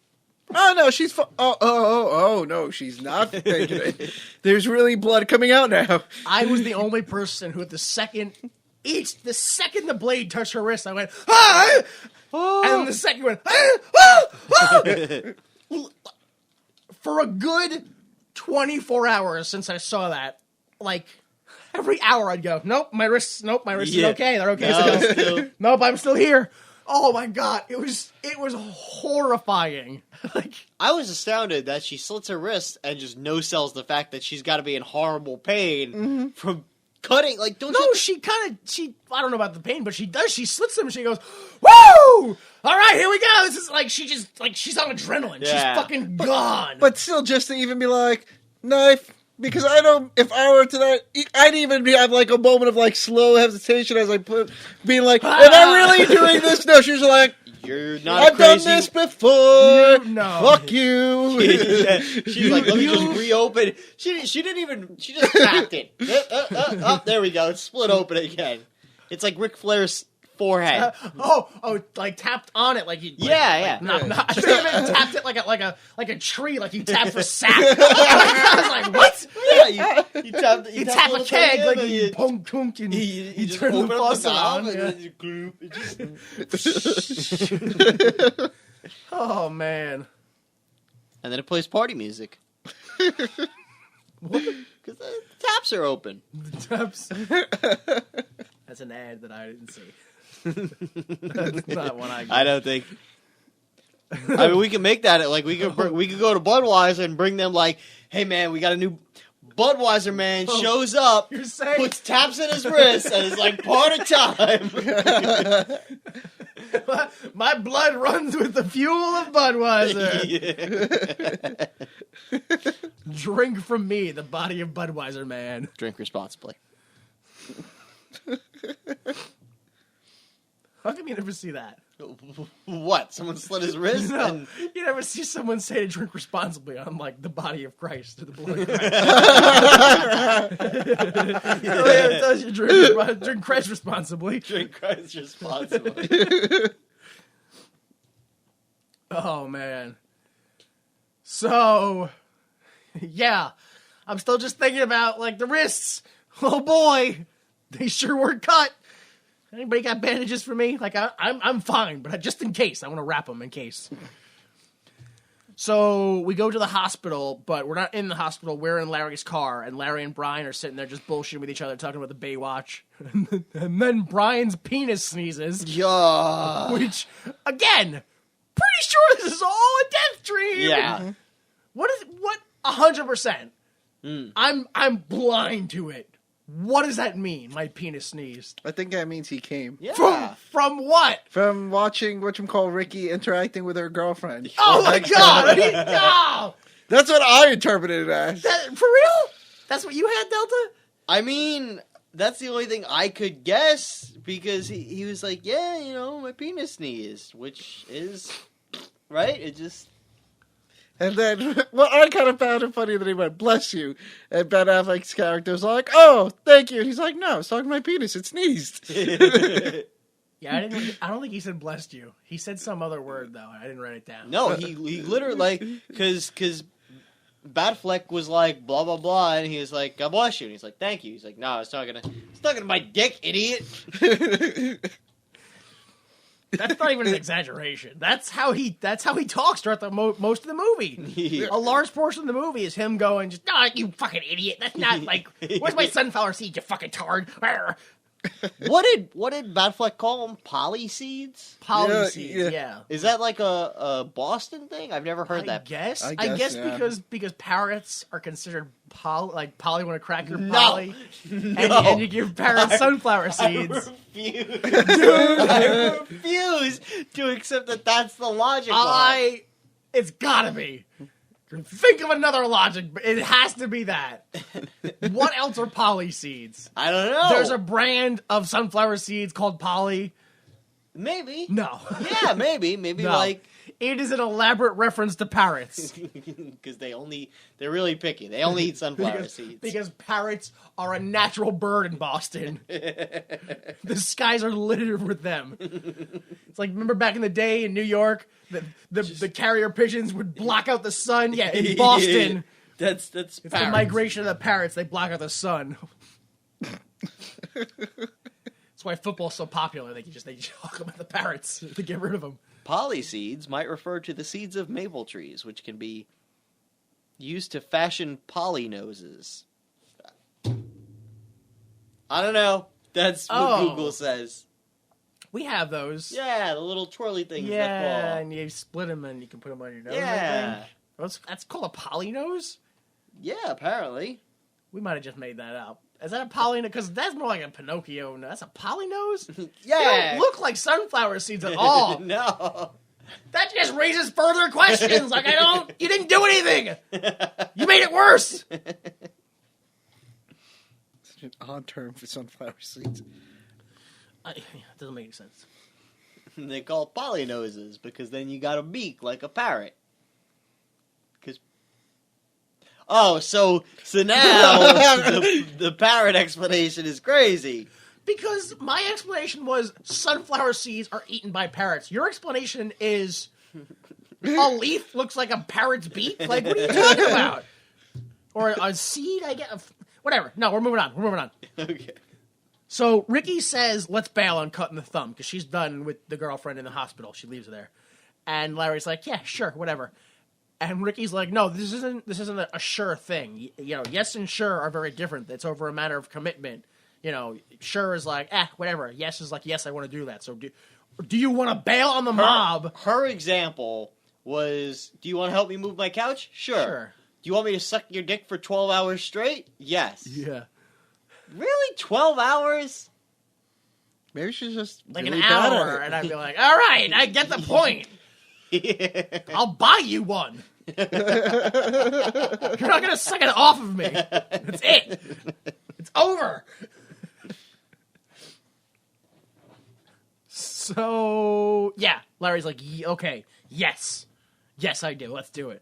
oh, no, she's... Oh, no, she's not faking it. There's really blood coming out now. I was the only person who, the second the blade touched her wrist, I went, ah! And the second went, For a good 24 hours since I saw that, every hour I'd go, nope, my wrist is okay. They're okay. Nope, I'm still here. Oh my god, it was horrifying. I was astounded that she slits her wrist and just no-sells the fact that she's got to be in horrible pain from cutting. I don't know about the pain, but she does. She slits them and she goes, woo! All right, here we go. This is she's on adrenaline. Yeah. She's fucking gone. But still, just to even be like, knife. Because I don't, if I were to that, I'd even have a moment of slow hesitation as being like, am I really doing this? No, she's like, you're not I've done this before. Fuck you. She's like, let me just reopen. She didn't even, she just tapped it. There we go. It's split open again. It's like Ric Flair's forehead. Tapped on it I think you tapped it like a tree, like you tap for sap. I was like, what? Yeah, you tap a keg, you punk and you just turn open the up faucet on. and then you gloop. Oh man! And then it plays party music. What? Because the taps are open. The taps. That's an ad that I didn't see. That's not one I don't think. I mean, we can make that we could go to Budweiser and bring them hey man, we got a new Budweiser man shows up, puts taps in his wrist, and it's party time. My blood runs with the fuel of Budweiser. Drink from me, the body of Budweiser man. Drink responsibly. How come you never see that? What? Someone slit his wrist? No, you never see someone say to drink responsibly on the body of Christ or the blood of Christ. It tells you drink Christ responsibly. Drink Christ responsibly. Oh man. So, yeah, I'm still just thinking about the wrists. Oh boy, they sure were cut. Anybody got bandages for me? I'm fine, but just in case. I want to wrap them in case. So we go to the hospital, but we're not in the hospital. We're in Larry's car, and Larry and Brian are sitting there just bullshitting with each other, talking about the Baywatch. And then Brian's penis sneezes. Yeah. Which, again, pretty sure this is all a death dream. Yeah. What 100%. I'm blind to it. What does that mean? My penis sneezed. I think that means he came. Yeah. From what? From watching Ricky interacting with her girlfriend. Oh my god! No! That's what I interpreted it as. For real? That's what you had, Delta? I mean, that's the only thing I could guess. because he was like, yeah, my penis sneezed, which is right. It just. And then, well, I kind of found it funny that he went, bless you. And Ben Affleck's character was like, oh, thank you. And he's like, no, I was talking to my penis. It sneezed. Yeah, I don't think he said blessed you. He said some other word, though. I didn't write it down. No, he literally, because Batfleck was like, blah, blah, blah, and he was like, God bless you. And he's like, thank you. He's like, no, I was talking to my dick, idiot. That's not even an exaggeration. That's how he talks throughout the most of the movie. Yeah. A large portion of the movie is him going, just, no, you fucking idiot. That's not like, where's my sunflower seed, you fucking tard? What did Batfleck call them? Poly seeds? Poly seeds, yeah. Is that like a Boston thing? I've never heard that. I guess yeah. because parrots are considered poly when a cracker No. poly, and you give parrots sunflower seeds. I refuse to accept that that's the logic. It's gotta be. Think of another logic, but it has to be that. What else are poly seeds? I don't know. There's a brand of sunflower seeds called Poly. Maybe. No. Yeah, maybe. No. Like. It is an elaborate reference to parrots. Because they're really picky. They only eat sunflower seeds. Because parrots are a natural bird in Boston. The skies are littered with them. It's like, remember back in the day in New York, the carrier pigeons would block out the sun? Yeah, in Boston. That's It's parrots. the migration of the parrots. They block out the sun. That's why football's so popular. They talk about the parrots to get rid of them. Poly seeds might refer to the seeds of maple trees, which can be used to fashion poly noses. I don't know. That's what Google says. We have those. Yeah, the little twirly things that Yeah, fall. and you split them and you can put them on your nose. Yeah. I think. That's called a poly nose? Yeah, apparently. We might have just made that up. Is that a poly nose? Because that's more like a Pinocchio nose. That's a poly nose? Yeah. They don't look like sunflower seeds at all. No. That just raises further questions. Like, you didn't do anything. You made it worse. Such an odd term for sunflower seeds. It doesn't make any sense. They call it poly noses because then you got a beak like a parrot. So now the parrot explanation is crazy. Because my explanation was sunflower seeds are eaten by parrots. Your explanation is a leaf looks like a parrot's beak? Like, what are you talking about? Or a seed, I guess. Whatever. No, we're moving on. Okay. So Ricky says, let's bail on cutting the thumb, because she's done with the girlfriend in the hospital. She leaves her there. And Larry's like, yeah, sure, whatever. And Ricky's like, no, this isn't a sure thing. Yes and sure are very different. It's over a matter of commitment. Sure is like, whatever. Yes is like, yes, I want to do that. So do you want to bail on the mob? Her example was, do you want to help me move my couch? Sure. Do you want me to suck your dick for 12 hours straight? Yes. Yeah. Really? 12 hours? Maybe she's just Like really an bad hour. at it. And I'd be like, all right, I get the point. I'll buy you one. You're not going to suck it off of me. That's it. It's over. So, yeah. Larry's like, okay, yes. Yes, I do. Let's do it.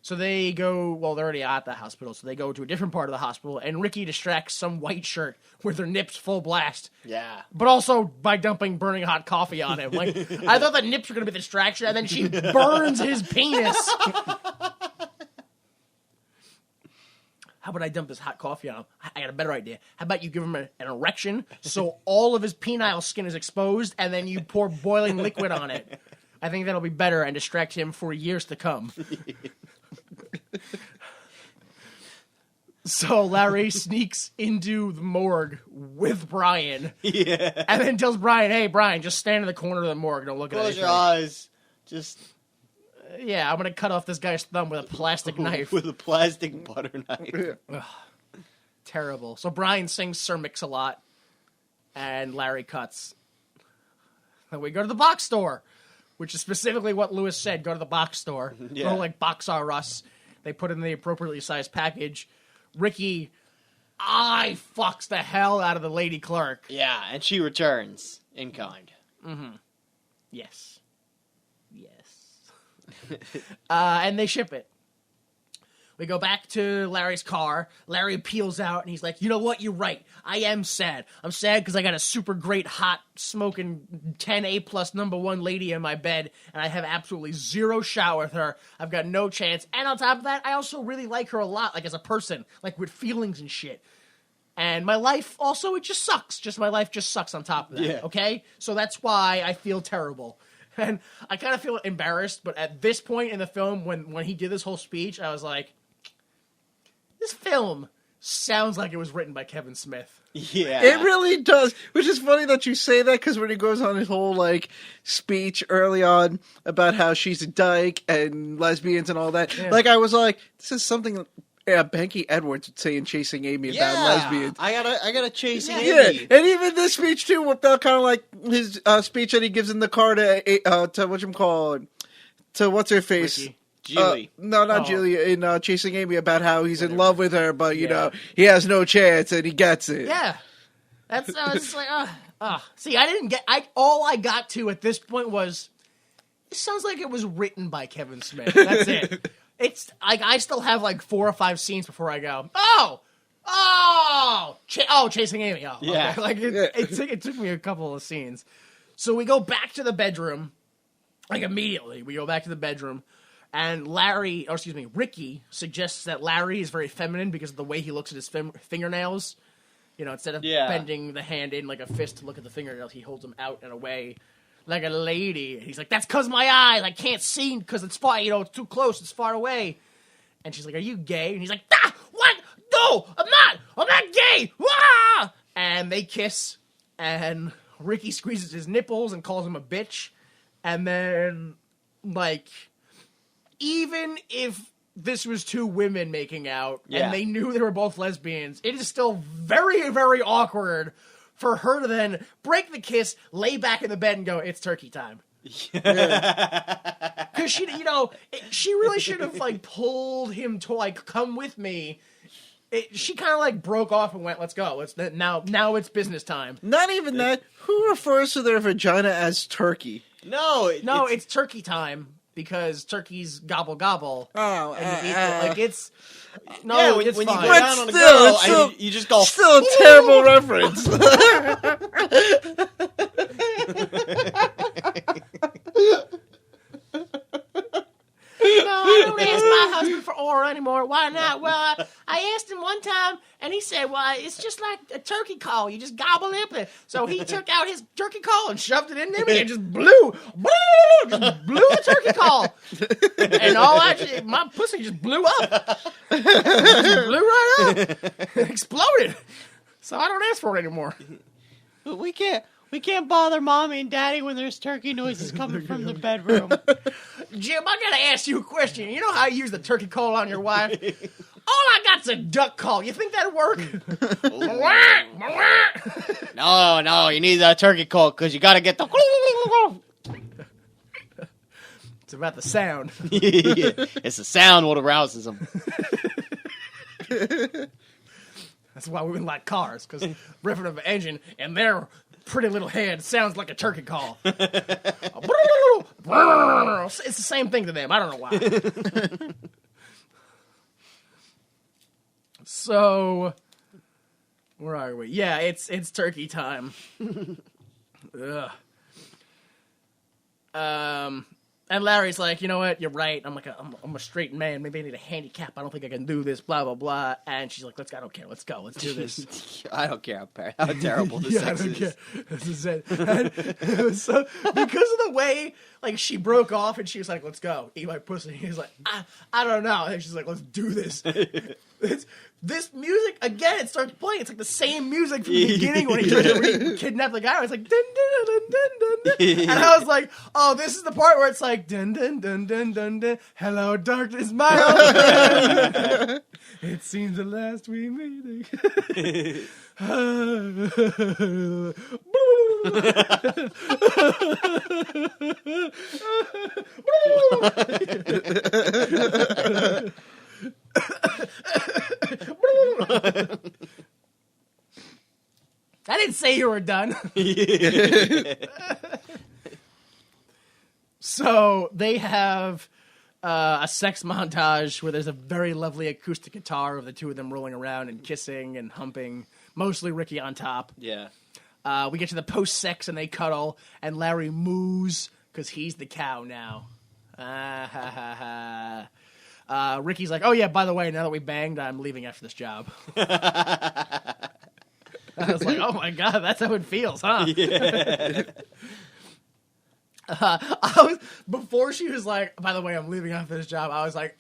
So they go, well, they're already at the hospital, so they go to a different part of the hospital, and Ricky distracts some white shirt with her nips full blast. Yeah. But also by dumping burning hot coffee on him. Like, I thought the nips were going to be the distraction, and then she burns his penis. How about I dump this hot coffee on him? I got a better idea. How about you give him an erection so all of his penile skin is exposed, and then you pour boiling liquid on it? I think that'll be better and distract him for years to come. So Larry sneaks into the morgue with Brian. Yeah. And then tells Brian, hey, Brian, just stand in the corner of the morgue. Don't look at Close anything. your eyes. Just Yeah, I'm going to cut off this guy's thumb with a plastic knife. with a plastic butter knife. Terrible. So Brian sings Sir Mix-a-Lot, and Larry cuts. Then we go to the box store, which is specifically what Lewis said. Go to the box store. Yeah. Go like Box R Us. They put in the appropriately sized package. Ricky eye fucks the hell out of the lady clerk. Yeah, and she returns in kind. Mm-hmm. Yes. And they ship it. We go back to Larry's car. Larry peels out, and he's like, you know what? You're right. I am sad. I'm sad because I got a super great, hot, smoking 10A+ #1 lady in my bed, and I have absolutely zero shot with her. I've got no chance. And on top of that, I also really like her a lot, like as a person, like with feelings and shit. And my life also, it just sucks. My life just sucks on top of that, okay? So that's why I feel terrible. And I kind of feel embarrassed, but at this point in the film, when he did this whole speech, I was like, this film sounds like it was written by Kevin Smith. Yeah. It really does. Which is funny that you say that, because when he goes on his whole, like, speech early on about how she's a dyke and lesbians and all that, like, I was like, this is something Banky Edwards would say in Chasing Amy about lesbians. I gotta Chasing Amy. Yeah, and even this speech, too, felt kind of like his speech that he gives in the car to whatchamacallit, to what's-her-face? Ricky. Gigli. No, not Gigli. In Chasing Amy, about how he's in love with her, but, you know, he has no chance, and he gets it. Yeah. That's, it's like, See, I didn't get, all I got to at this point was, it sounds like it was written by Kevin Smith. That's it. It's, like, I still have, like, 4 or 5 scenes before I go, Chasing Amy. Oh, yeah. Okay. Like, it took me a couple of scenes. So we go back to the bedroom, like, immediately. We go back to the bedroom. And Ricky suggests that Larry is very feminine because of the way he looks at his fingernails. You know, instead of bending the hand in like a fist to look at the fingernails, he holds them out and away like a lady. And he's like, that's because my eyes, I can't see because it's far, it's too close, it's far away. And she's like, are you gay? And he's like, what? No, I'm not gay. Wah! And they kiss, and Ricky squeezes his nipples and calls him a bitch. And then, like, even if this was 2 women making out and they knew they were both lesbians, it is still very, very awkward for her to then break the kiss, lay back in the bed, and go, it's turkey time. Because she really should have, like, pulled him to, like, come with me. She kind of, like, broke off and went, let's go. Now it's business time. Not even that. Who refers to their vagina as turkey? No, it's turkey time. Because turkeys gobble gobble. Oh, and you eat it. Like it's when it's you fine. go down on the girl, you just go. Still a terrible reference. No, I don't ask my husband for oral anymore. Why not? Well, I asked him one time, and he said, well, it's just like a turkey call. You just gobble it. So he took out his turkey call and shoved it in there, and it just blew the turkey call. And my pussy just blew up. It just blew right up. It exploded. So I don't ask for it anymore. But we can't bother Mommy and Daddy when there's turkey noises coming from the bedroom. Jim, I gotta ask you a question. You know how you use the turkey call on your wife? All I got's a duck call. You think that'd work? No, you need that turkey call because you gotta get the... It's about the sound. It's the sound what arouses them. That's why we like cars, because ripping of an engine and their pretty little head sounds like a turkey call. It's the same thing to them. I don't know why. So, where are we? Yeah, it's turkey time. Ugh. And Larry's like, you know what? You're right. I'm a straight man. Maybe I need a handicap. I don't think I can do this. Blah blah blah. And she's like, I don't care. Let's go. Let's do this. I don't care how terrible this sex is. Care. This is it. And it was so, because of the way like she broke off and she was like, let's go. Eat my pussy. He's like, I don't know. And she's like, let's do this. This music again. It starts playing. It's like the same music from the beginning when he tried to kidnap the guy. I was like, dun, dun, dun, dun, dun, dun. And I was like, oh, this is the part where it's like, dun dun dun dun dun dun. Hello, darkness, my old friend. It seems the last we meet. we're done. So they have a sex montage where there's a very lovely acoustic guitar of the two of them rolling around and kissing and humping, mostly Ricky on top. Yeah. We get to the post-sex and they cuddle, and Larry moos because he's the cow now. Ricky's like, oh yeah, by the way, now that we banged, I'm leaving after this job. I was like, oh my god, that's how it feels, huh? Yeah. Before she was like, by the way, I'm leaving after this job, I was like,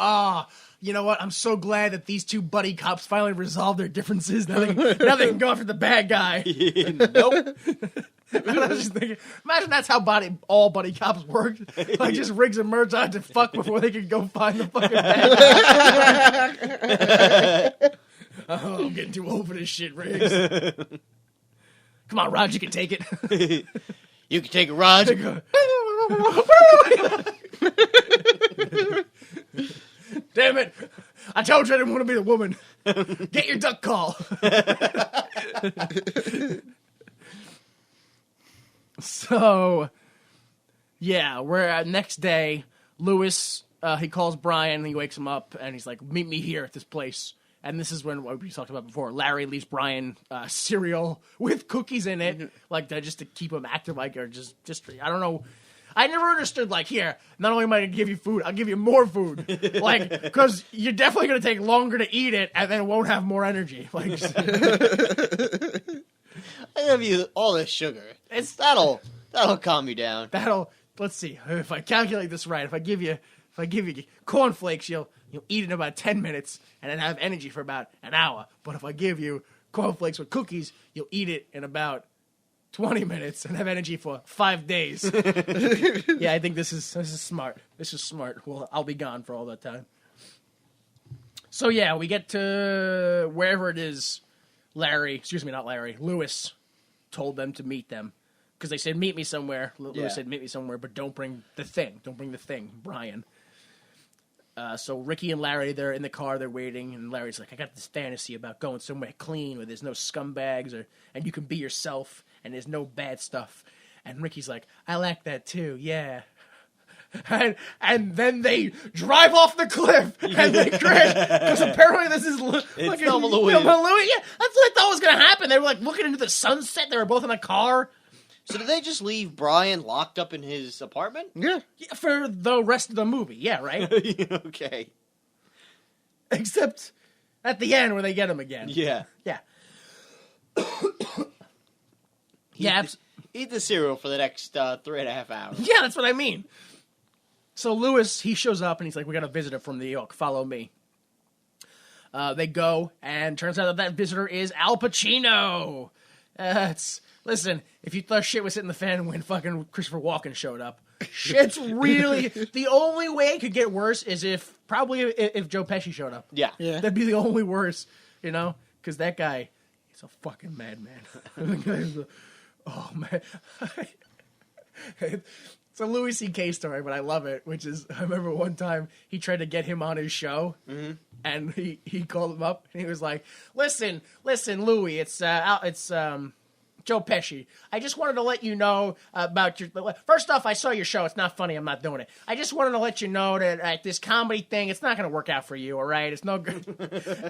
you know what? I'm so glad that these two buddy cops finally resolved their differences. Now they can go after the bad guy. Nope. And I was just thinking, imagine that's how all buddy cops worked. Like, just Riggs and Murtaugh to fuck before they could go find the fucking bad guy. Oh, I'm getting too old for this shit, Riggs. Come on, Rod, you can take it. You can take it, Rod. Damn it. I told you I didn't want to be the woman. Get your duck call. So, yeah, we're next day. Lewis, he calls Brian, he wakes him up, and he's like, meet me here at this place. And this is when, what we talked about before, Larry leaves Brian cereal with cookies in it, like that, just to keep him active, like, or just I don't know. I never understood, like, here, not only am I going to give you food, I'll give you more food. Like, because you're definitely going to take longer to eat it, and then won't have more energy. Like, I give you all this sugar. That'll calm you down. Let's see, if I calculate this right, if I give you cornflakes, you'll eat in about 10 minutes, and then have energy for about an hour. But if I give you cornflakes with cookies, you'll eat it in about 20 minutes and have energy for 5 days. Yeah, I think this is smart. This is smart. Well, I'll be gone for all that time. So yeah, we get to wherever it is. Lewis told them to meet them because they said meet me somewhere. Lewis said meet me somewhere, but don't bring the thing. Don't bring the thing, Brian. So Ricky and Larry, they're in the car, they're waiting, and Larry's like, I got this fantasy about going somewhere clean where there's no scumbags, and you can be yourself, and there's no bad stuff. And Ricky's like, I like that too, yeah. And then they drive off the cliff, and they crash, because apparently this is it's Thelma Louise. Yeah, that's what I thought was going to happen. They were like looking into the sunset, they were both in a car. So did they just leave Brian locked up in his apartment? Yeah. For the rest of the movie, yeah, right? Okay. Except at the end where they get him again. Yeah. Yeah. Eat the cereal for the next 3.5 hours. Yeah, that's what I mean. So Lewis, he shows up and he's like, we got a visitor from New York, follow me. They go, and turns out that visitor is Al Pacino. Listen, if you thought shit was hitting the fan when fucking Christopher Walken showed up, shit's really... The only way it could get worse is if Joe Pesci showed up. Yeah. That'd be the only worse, you know? Because that guy, he's a fucking madman. Oh, man. It's a Louis C.K. story, but I love it, which is, I remember one time he tried to get him on his show, and he called him up, and he was like, listen, Louis, it's Joe Pesci. I just wanted to let you know about your... First off, I saw your show. It's not funny. I'm not doing it. I just wanted to let you know that this comedy thing, it's not going to work out for you, all right? It's no good.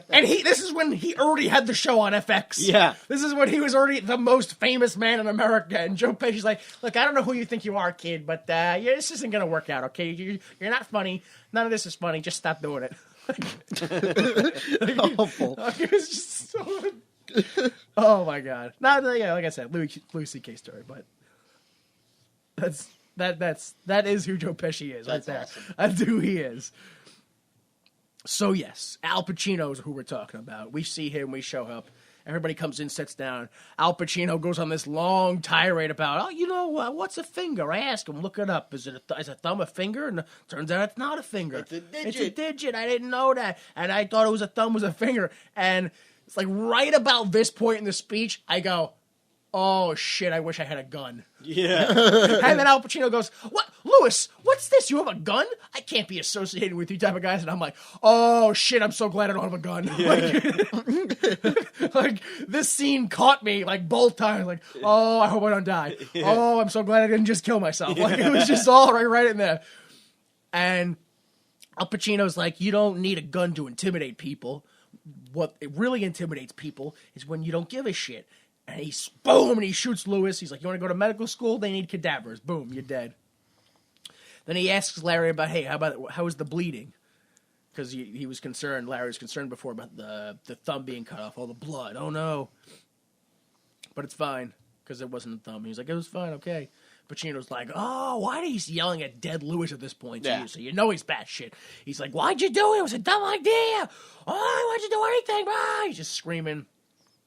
And this is when he already had the show on FX. Yeah. This is when he was already the most famous man in America. And Joe Pesci's like, look, I don't know who you think you are, kid, but this isn't going to work out, okay? You're not funny. None of this is funny. Just stop doing it. Awful. It was just so... Oh my god! Not yeah, like I said, Louis C.K. story, but that is who Joe Pesci is. That's right there. awesome. That's who he is. So yes, Al Pacino is who we're talking about. We see him, we show up. Everybody comes in, sits down. Al Pacino goes on this long tirade about, what's a finger? I ask him, look it up. Is a thumb a finger? And it turns out it's not a finger. It's a digit. It's a digit. I didn't know that, and I thought a thumb was a finger. And it's like right about this point in the speech, I go, oh shit, I wish I had a gun. Yeah. And then Al Pacino goes, what, Lewis, what's this? You have a gun? I can't be associated with you type of guys. And I'm like, oh shit, I'm so glad I don't have a gun. Like, this scene caught me like both times. Like, oh, I hope I don't die. Yeah. Oh, I'm so glad I didn't just kill myself. Like, it was just all right in there. And Al Pacino's like, you don't need a gun to intimidate people. What it really intimidates people is when you don't give a shit. And and he shoots Lewis. He's like, you want to go to medical school? They need cadavers. Boom, you're dead. Then he asks Larry about, hey, how is the bleeding? Because he was concerned, Larry was concerned before about the thumb being cut off, all the blood. Oh, no. But it's fine, because it wasn't a thumb. He was like, it was fine, okay. Pacino's like, oh, why he's yelling at dead Lewis at this point? Yeah. So you know he's bad shit. He's like, why'd you do it? It was a dumb idea. Oh, why'd you do anything? Ah! He's just screaming.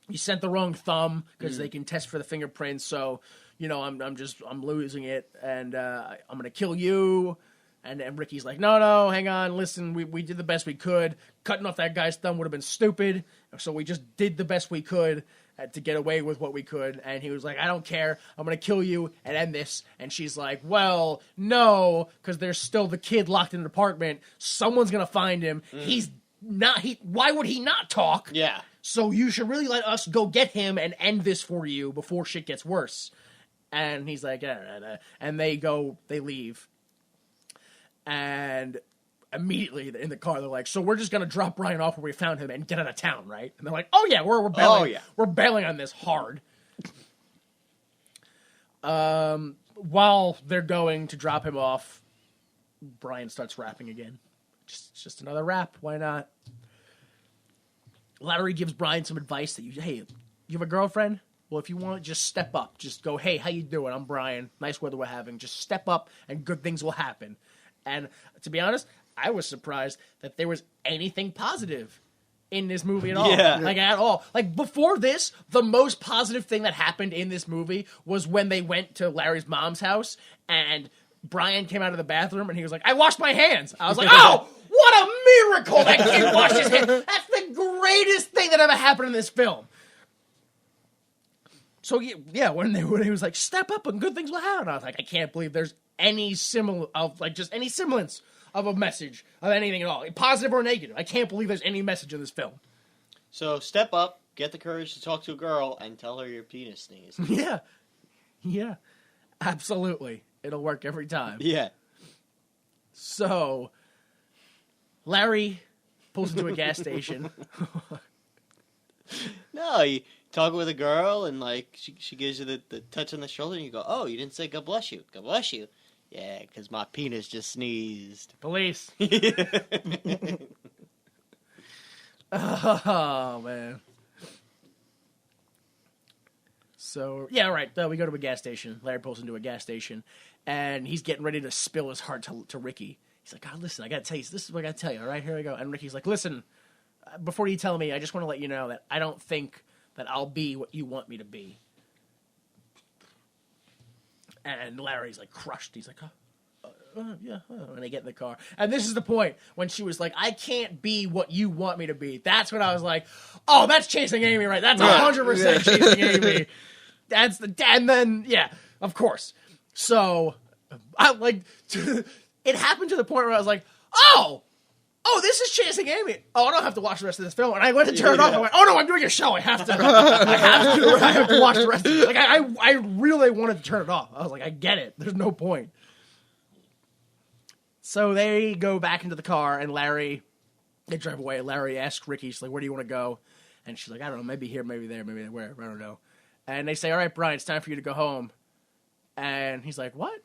You sent the wrong thumb because they can test for the fingerprints. So, you know, I'm losing it, and I'm gonna kill you. And Ricky's like, no, hang on, listen, we did the best we could. Cutting off that guy's thumb would have been stupid, so we just did the best we could to get away with what we could. And he was like, I don't care, I'm gonna kill you and end this. And she's like, well, no, because there's still the kid locked in an apartment. Someone's gonna find him. Why would he not talk? Yeah. So you should really let us go get him and end this for you before shit gets worse. And he's like, and they leave. And immediately in the car, they're like, so we're just going to drop Brian off where we found him and get out of town, right? And they're like, oh yeah, we're bailing. Oh, yeah. We're bailing on this hard. While they're going to drop him off, Brian starts rapping again. Just another rap. Why not? Larry gives Brian some advice that hey, you have a girlfriend? Well, if you want, just step up. Just go, hey, how you doing? I'm Brian. Nice weather we're having. Just step up and good things will happen. And to be honest, I was surprised that there was anything positive in this movie at all. Yeah. Like, at all. Like, before this, the most positive thing that happened in this movie was when they went to Larry's mom's house and Brian came out of the bathroom and he was like, I washed my hands. I was like, oh, what a miracle that kid washed his hands. That's the greatest thing that ever happened in this film. So, yeah, when he was like, step up and good things will happen, I was like, I can't believe there's any semblance of a message of anything at all, positive or negative. I can't believe there's any message in this film. So step up, get the courage to talk to a girl, and tell her your penis sneezed. Yeah, absolutely. It'll work every time. Yeah. So, Larry pulls into a gas station. No, you talk with a girl, and like she gives you the touch on the shoulder, and you go, "Oh, you didn't say God bless you. God bless you." Yeah, because my penis just sneezed. Police. Oh man. So yeah, right. We go to a gas station. Larry pulls into a gas station, and he's getting ready to spill his heart to Ricky. He's like, God, listen, I gotta tell you. This is what I gotta tell you. All right, here we go. And Ricky's like, listen, before you tell me, I just want to let you know that I don't think that I'll be what you want me to be. And Larry's like crushed. He's like, yeah. And they get in the car. And this is the point when she was like, I can't be what you want me to be. That's when I was like, oh, that's Chasing Amy, right? That's 100% Chasing Amy. That's and then, yeah, of course. So, it happened to the point where I was like, oh, this is Chasing Amy. Oh, I don't have to watch the rest of this film. And I went to turn it off. I went, oh no, I'm doing a show. I have to watch the rest of it. Like, I really wanted to turn it off. I was like, I get it. There's no point. So they go back into the car, and they drive away. Larry asks Ricky, she's like, where do you want to go? And she's like, I don't know, maybe here, maybe there, maybe where, I don't know. And they say, all right, Brian, it's time for you to go home. And he's like, what?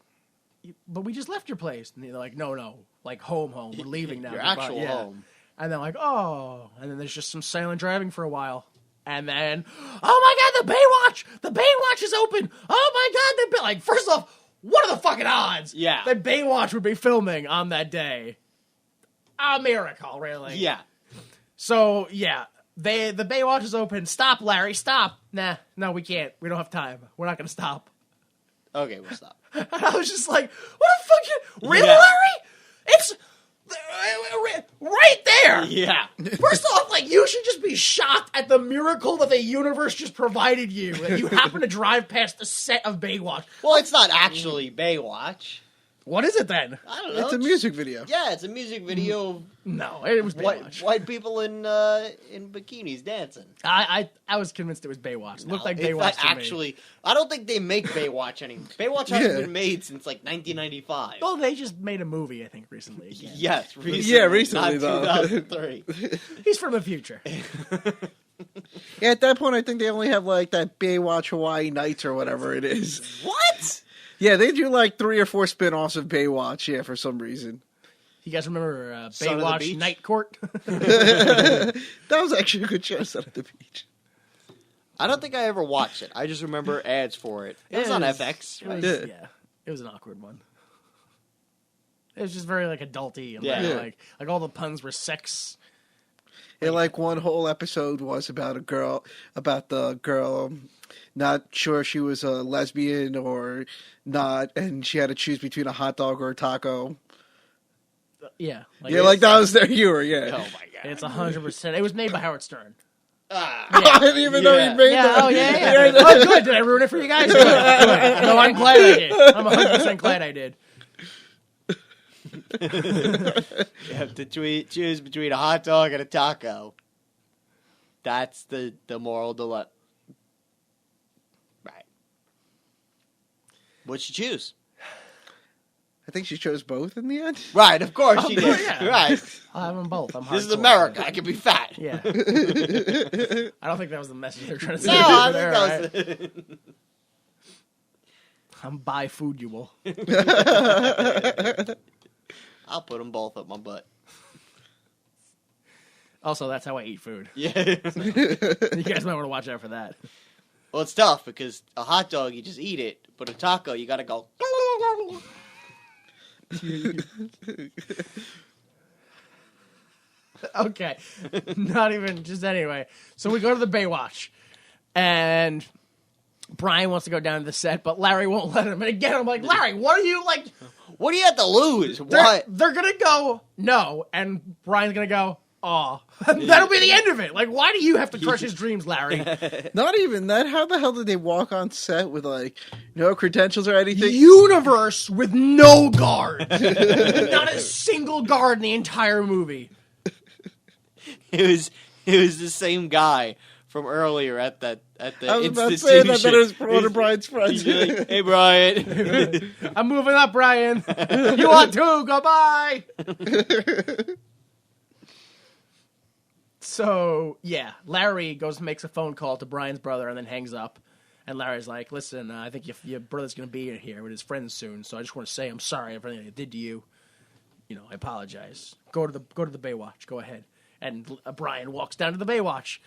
But we just left your place. And they're like, no, like home. We're leaving now. Your actual home. And they're like, oh. And then there's just some silent driving for a while. And then, oh my God, the Baywatch is open. Oh my God, like, first off, what are the fucking odds? Yeah. That Baywatch would be filming on that day? A miracle, really. Yeah. So, yeah, the Baywatch is open. Stop, Larry, stop. Nah, no, we can't. We don't have time. We're not going to stop. Okay, we'll stop. And I was just like, what a fucking... Really, Yeah. Larry? Right there. Yeah. First off, like, you should just be shocked at the miracle that the universe just provided you. That you happen to drive past the set of Baywatch. Well, it's not actually Baywatch. What is it then? I don't know. It's a music video. Yeah, it's a music video of No, it was Baywatch. white people in bikinis dancing. I was convinced it was Baywatch. It looked like It's Baywatch not to me. actually. I don't think they make Baywatch anymore. Baywatch hasn't been made since like 1995. Oh, they just made a movie, I think, recently. Again. Yes, recently. Yeah, recently, not though. 2003. He's from the future. Yeah, at that point, I think they only have like that Baywatch Hawaii Nights or whatever it is. What? Yeah, they do like 3 or 4 spin-offs of Baywatch, yeah, for some reason. You guys remember Son of the Baywatch Beach? Night Court? That was actually a good show, Son of the Beach. I don't think I ever watched it. I just remember ads for it. It was on FX. It was, Yeah. yeah, it was an awkward one. It was just very like adulty and Yeah. very, like all the puns were sex. And like one whole episode was about the girl not sure she was a lesbian or not, and she had to choose between a hot dog or a taco. Yeah, Yeah, like that was their humor, yeah. Oh my god. It's 100%. It was made by Howard Stern. I didn't even know Yeah. he made Yeah, that. oh yeah. Oh, good. Did I ruin it for you guys? Good. Good. No, I'm glad I did. I'm 100% glad I did. You have to choose between a hot dog and a taco. That's the moral dilemma. Right. What'd you choose? I think she chose both in the end. Right, of course she did. yeah. Right. I'll have them both. I'm This is hardcore. America. I can be fat. Yeah. I don't think that was the message they're trying to say. No, I over think there, that was. right? I'm bifoodable. I'll put them both up my butt. Also, that's how I eat food. Yeah. You guys might want to watch out for that. Well, it's tough because a hot dog you just eat it, but a taco you gotta go. Okay. Not even, just anyway. So we go to the Baywatch, and Brian wants to go down to the set, but Larry won't let him. And again, I'm like, Larry, what are you, like... What do you have to lose? They're, What? they're going to go, no, and Brian's going to go, aw. That'll be the end of it. Like, why do you have to crush his dreams, Larry? Not even that. How the hell did they walk on set with like no credentials or anything? Universe with no guard. Not a single guard in the entire movie. It was the same guy from earlier at the I was about to say institution. that it was one of Brian's friends. He's like, hey Brian. I'm moving up, Brian. You want to? Goodbye. So, yeah, Larry goes and makes a phone call to Brian's brother and then hangs up. And Larry's like, listen, I think your brother's going to be here with his friends soon, so I just want to say I'm sorry for everything I did to you. You know, I apologize. Go to the Baywatch. Go ahead. And Brian walks down to the Baywatch.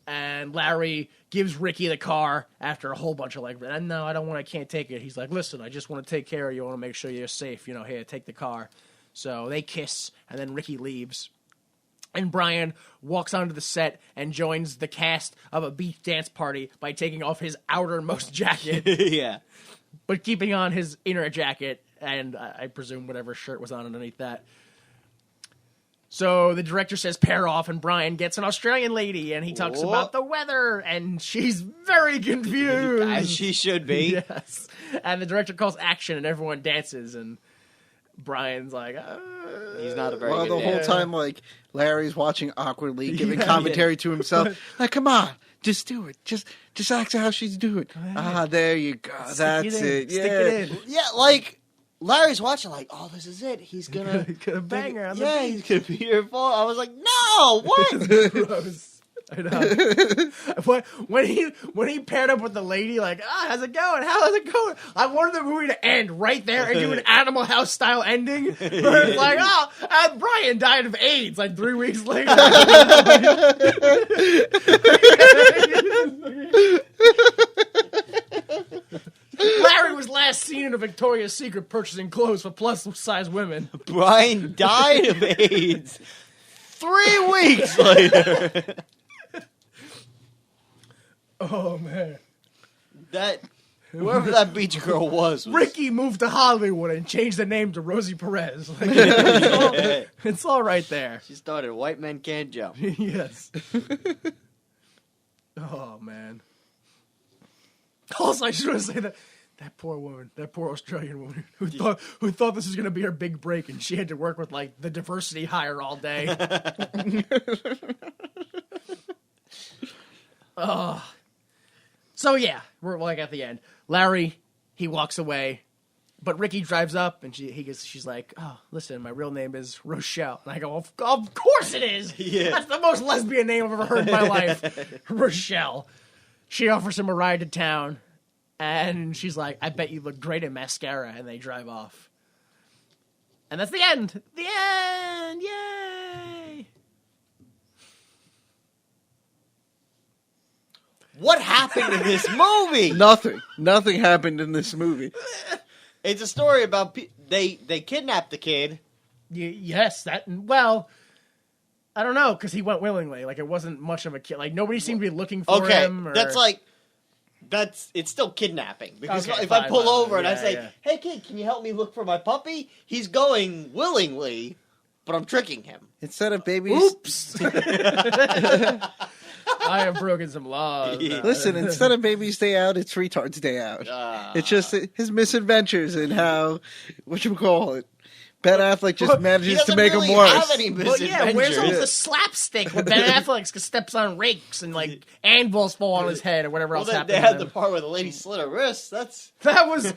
And Larry gives Ricky the car after a whole bunch of like, no, I can't take it. He's like, listen, I just want to take care of you. I want to make sure you're safe. You know, here, take the car. So they kiss, and then Ricky leaves. And Brian walks onto the set and joins the cast of a beach dance party by taking off his outermost jacket, Yeah. but keeping on his inner jacket and I presume whatever shirt was on underneath that. So the director says pair off, and Brian gets an Australian lady, and he talks Whoa. about the weather, and she's very confused. As she should be. Yes. And the director calls action, and everyone dances, and Brian's like, He's not a very Well, good the whole dancer. time, like, Larry's watching awkwardly, giving commentary to himself. Like, come on, just do it. Just act how she's doing. Ah, there you go. That's it. Stick Yeah. it in. Yeah, like Larry's watching, like, oh, this is it. He's gonna Gonna bang her on the yeah, beach. he's gonna be here for. I was like, no, what? Gross. I know. when he paired up with the lady, like, how's it going? How's it going? I wanted the movie to end right there and do an Animal House style ending, where it's like, Brian died of AIDS like 3 weeks later. Larry was last seen in a Victoria's Secret purchasing clothes for plus-size women. Brian died of AIDS 3 weeks later. Oh man. That Whoever that beach girl was. Ricky moved to Hollywood and changed the name to Rosie Perez. Like, it's all right there. She started White Men Can't Jump. Yes. Oh, man. Also, I just want to say that poor woman, that poor Australian woman who thought this was going to be her big break, and she had to work with, like, the diversity hire all day. So, yeah, we're, like, at the end. Larry, he walks away, but Ricky drives up, and she's like, oh, listen, my real name is Rochelle. And I go, of course it is! Yeah. That's the most lesbian name I've ever heard in my life. Rochelle. She offers him a ride to town, and she's like, I bet you look great in mascara, and they drive off. And that's the end! The end! Yay! What happened in this movie? Nothing happened in this movie. It's a story about they kidnapped the kid. Yes, well, I don't know, because he went willingly. Like, it wasn't much of a kid. Like, nobody seemed to be looking for him. Okay, it's still kidnapping. Because Okay, if I pull fine. over and I Yeah, say, yeah. hey kid, can you help me look for my puppy? He's going willingly, but I'm tricking him. Instead of babies... Oops! I have broken some laws. Listen, instead of baby's day out, it's retard's day out. It's just his misadventures and how, whatchamacallit, Ben Affleck just manages to make really him worse. Have any Well, yeah, where's all misadventures. the slapstick when Ben Affleck steps on rakes and, like, anvils fall on his head or whatever else happened? They had the part where the lady slit her wrist. That was...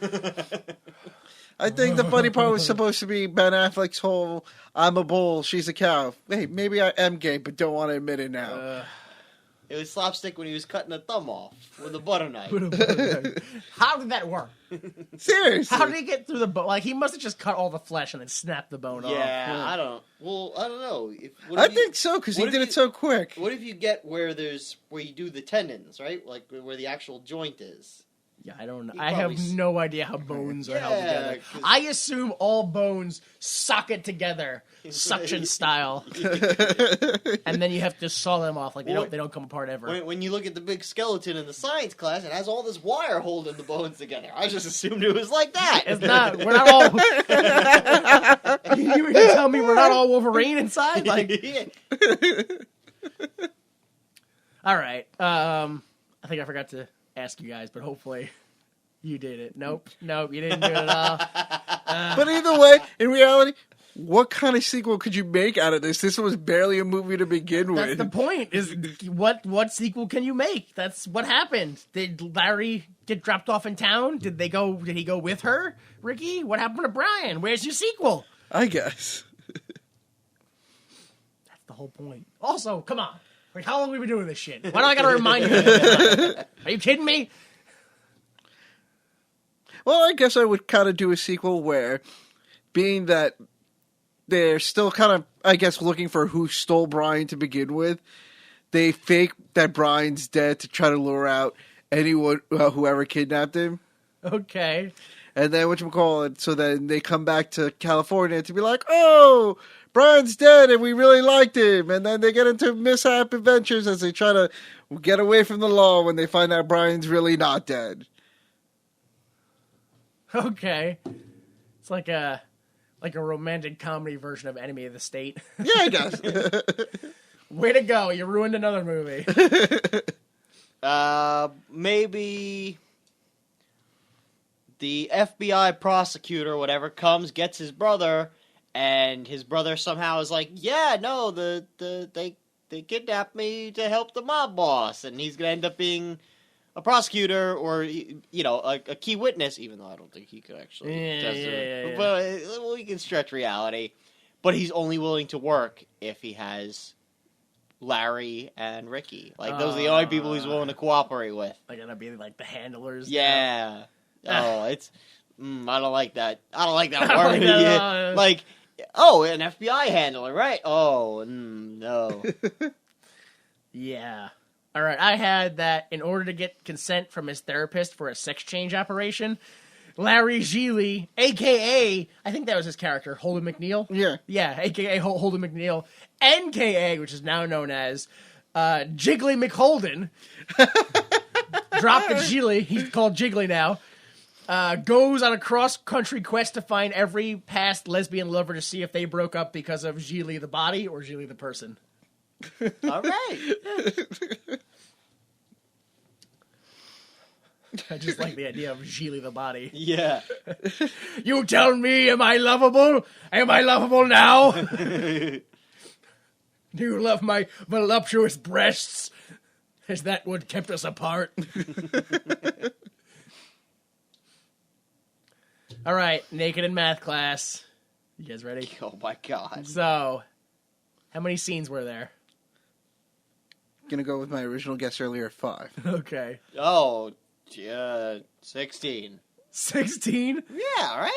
I think the funny part was supposed to be Ben Affleck's whole, I'm a bull, she's a cow. Hey, maybe I am gay, but don't want to admit it now. It was slapstick when he was cutting a thumb off with a butter knife. How did that work? Seriously. How did he get through the bone? Like, he must have just cut all the flesh and then snapped the bone off. Yeah, I don't know. I think so, because he did it so quick. What if you get where you do the tendons, right? Like where the actual joint is. Yeah, I don't know. He I have probably no idea how bones are held Yeah, together. 'cause- I assume all bones socket together, suction style, and then you have to saw them off. Like they don't come apart ever. When you look at the big skeleton in the science class, it has all this wire holding the bones together. I just assumed it was like that. It's not. We're not all. You tell me we're not all Wolverine inside? Like, Yeah. all right. I think I forgot to ask you guys, but hopefully you did it. Nope, you didn't do it at all. But either way, in reality, what kind of sequel could you make out of this? This was barely a movie to begin That's with. the point. Is what sequel can you make? That's what happened. Did Larry get dropped off in town? Did he go with her? Ricky, what happened to Brian? Where's your sequel? I guess. That's the whole point. Also, come on. Like, how long have we been doing this shit? Why do I gotta remind you of this? Are you kidding me? Well, I guess I would kind of do a sequel where, being that they're still kind of, I guess, looking for who stole Brian to begin with, they fake that Brian's dead to try to lure out anyone, whoever kidnapped him. Okay. And then, whatchamacallit, so then they come back to California to be like, oh, Brian's dead and we really liked him. And then they get into mishap adventures as they try to get away from the law when they find out Brian's really not dead. Okay. It's like a romantic comedy version of Enemy of the State. Yeah, I guess. Way to go. You ruined another movie. Maybe the FBI prosecutor or whatever comes, gets his brother, and his brother somehow is like, yeah, no, they kidnapped me to help the mob boss, and he's gonna end up being a prosecutor or a key witness, even though I don't think he could actually. Yeah. But we can stretch reality. But he's only willing to work if he has Larry and Ricky. Like those are the only people he's willing to cooperate with. They're gonna be like the handlers. Yeah. Oh, it's. I don't like that. I don't like that I don't word. like that, Yeah. Like, oh, an FBI handler, right? Oh, no. Yeah. All right. I had that in order to get consent from his therapist for a sex change operation, Larry Gigli, a.k.a. I think that was his character, Holden McNeil. Yeah. Yeah, a.k.a. Holden McNeil, N.K.A., which is now known as Jiggly McHolden. Dropped the Gigli. He's called Jiggly now. goes on a cross-country quest to find every past lesbian lover to see if they broke up because of Gigli the body or Gigli the person. All right. I just like the idea of Gigli the body. Yeah. You tell me, am I lovable? Am I lovable now? Do you love my voluptuous breasts? Is that what kept us apart? All right, naked in math class. You guys ready? Oh my god. So, how many scenes were there? Gonna go with my original guess earlier, 5. Okay. Oh, yeah, 16. 16? Yeah, right?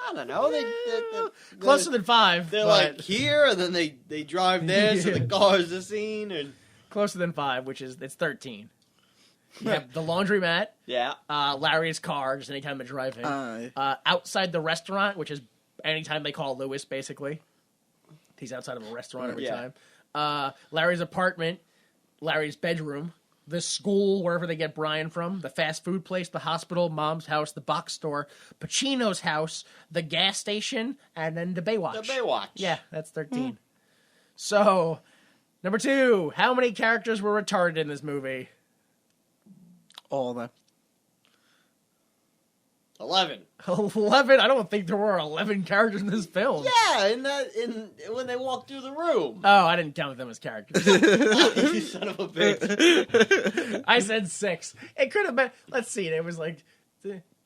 I don't know. Closer than 5. They're but like here, and then they drive there, so the car's the scene, and closer than 5, which is, it's 13. You have the laundromat, yeah. Larry's car, just anytime they're driving. Outside the restaurant, which is anytime they call Lewis, basically. He's outside of a restaurant every time. Larry's apartment, Larry's bedroom, the school, wherever they get Brian from, the fast food place, the hospital, Mom's house, the box store, Pacino's house, the gas station, and then the Baywatch. The Baywatch. Yeah, that's 13. So, number 2, how many characters were retarded in this movie? All of them. 11. 11? I don't think there were 11 characters in this film. Yeah, in when they walk through the room. Oh, I didn't count them as characters. You son of a bitch. I said 6. It could have been. Let's see. It was like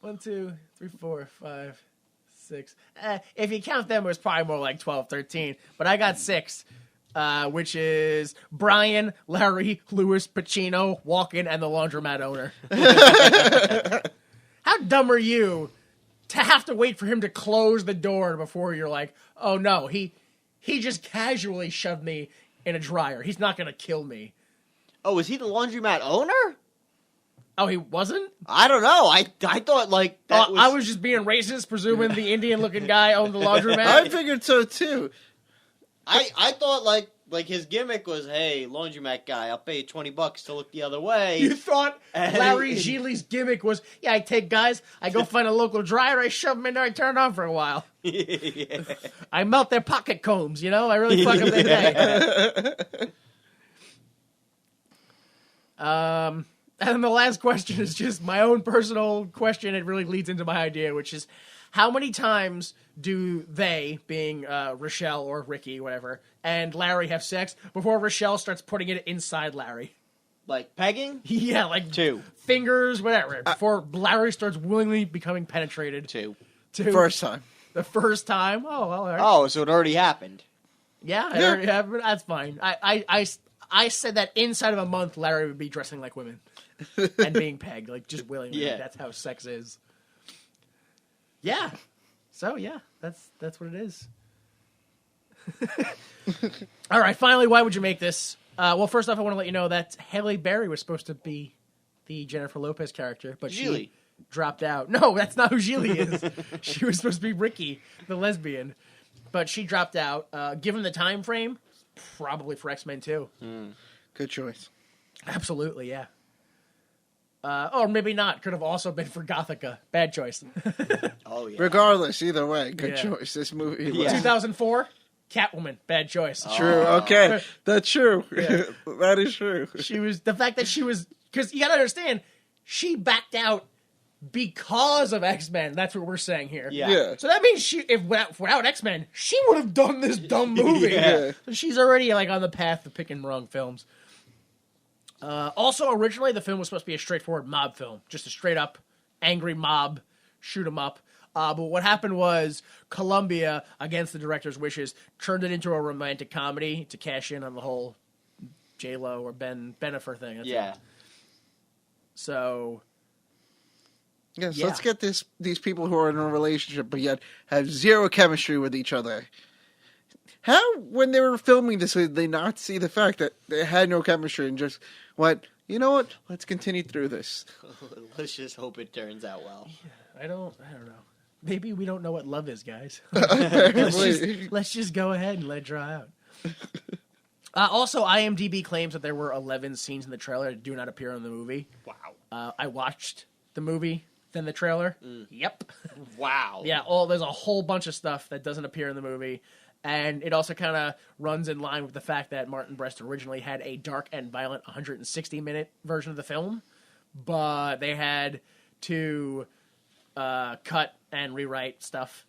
1, 2, 3, 4, 5, 6. If you count them, it was probably more like 12, 13. But I got 6, which is Brian, Larry, Lewis, Pacino, Walken, and the laundromat owner. How dumb are you to have to wait for him to close the door before you're like, oh no, he just casually shoved me in a dryer. He's not going to kill me. Oh, is he the laundromat owner? Oh, he wasn't? I don't know. I thought like that I was just being racist, presuming the Indian-looking guy owned the laundromat. I figured so too. I thought like his gimmick was, hey, laundromat guy, I'll pay you $20 to look the other way. You thought Larry Gigli's gimmick was, yeah, I take guys, I go find a local dryer, I shove them in there, I turn it on for a while. Yeah. I melt their pocket combs, you know? I really fuck up their day. And then the last question is just my own personal question. It really leads into my idea, which is, how many times do they, being Rochelle or Ricky, whatever, and Larry have sex before Rochelle starts putting it inside Larry? Like pegging? Yeah, like 2. fingers, whatever. Before Larry starts willingly becoming penetrated. 2. First time. The first time? Oh, well, all right. Oh, so it already happened. Yeah, it already happened. That's fine. I said that inside of a month, Larry would be dressing like women and being pegged, like just willingly. Yeah. That's how sex is. Yeah. So yeah, that's what it is. All right. Finally, why would you make this? Well, first off, I want to let you know that Halle Berry was supposed to be the Jennifer Lopez character, but Gigli. she dropped out. No, that's not who Gigli is. She was supposed to be Ricky, the lesbian, but she dropped out. Given the time frame, probably for X-Men 2. Good choice. Absolutely, yeah. Or maybe not. Could have also been for Gothica. Bad choice. Oh, yeah. Regardless, either way, good Yeah. choice. This movie was... Yeah. 2004, Catwoman. Bad choice. True, okay. That's true. Yeah. That is true. She was, the fact that she was, because you gotta understand, she backed out because of X-Men. That's what we're saying here. Yeah. Yeah. So that means without X-Men, she would have done this dumb movie. Yeah. So she's already like on the path of picking wrong films. Also, originally the film was supposed to be a straightforward mob film, just a straight up angry mob, shoot 'em up. But what happened was Columbia, against the director's wishes, turned it into a romantic comedy to cash in on the whole J-Lo or Ben Benifer thing. That's Yeah. it. So Yes, Yeah. let's get these people who are in a relationship but yet have zero chemistry with each other. How, when they were filming this, did they not see the fact that they had no chemistry and just went, you know what, let's continue through this? Let's just hope it turns out well. I don't know. Maybe we don't know what love is, guys. Apparently. Let's just go ahead and let it dry out. Also, IMDb claims that there were 11 scenes in the trailer that do not appear in the movie. Wow. I watched the movie than the trailer. Yep. Wow. Yeah, there's a whole bunch of stuff that doesn't appear in the movie. And it also kind of runs in line with the fact that Martin Brest originally had a dark and violent 160-minute version of the film, but they had to cut and rewrite stuff.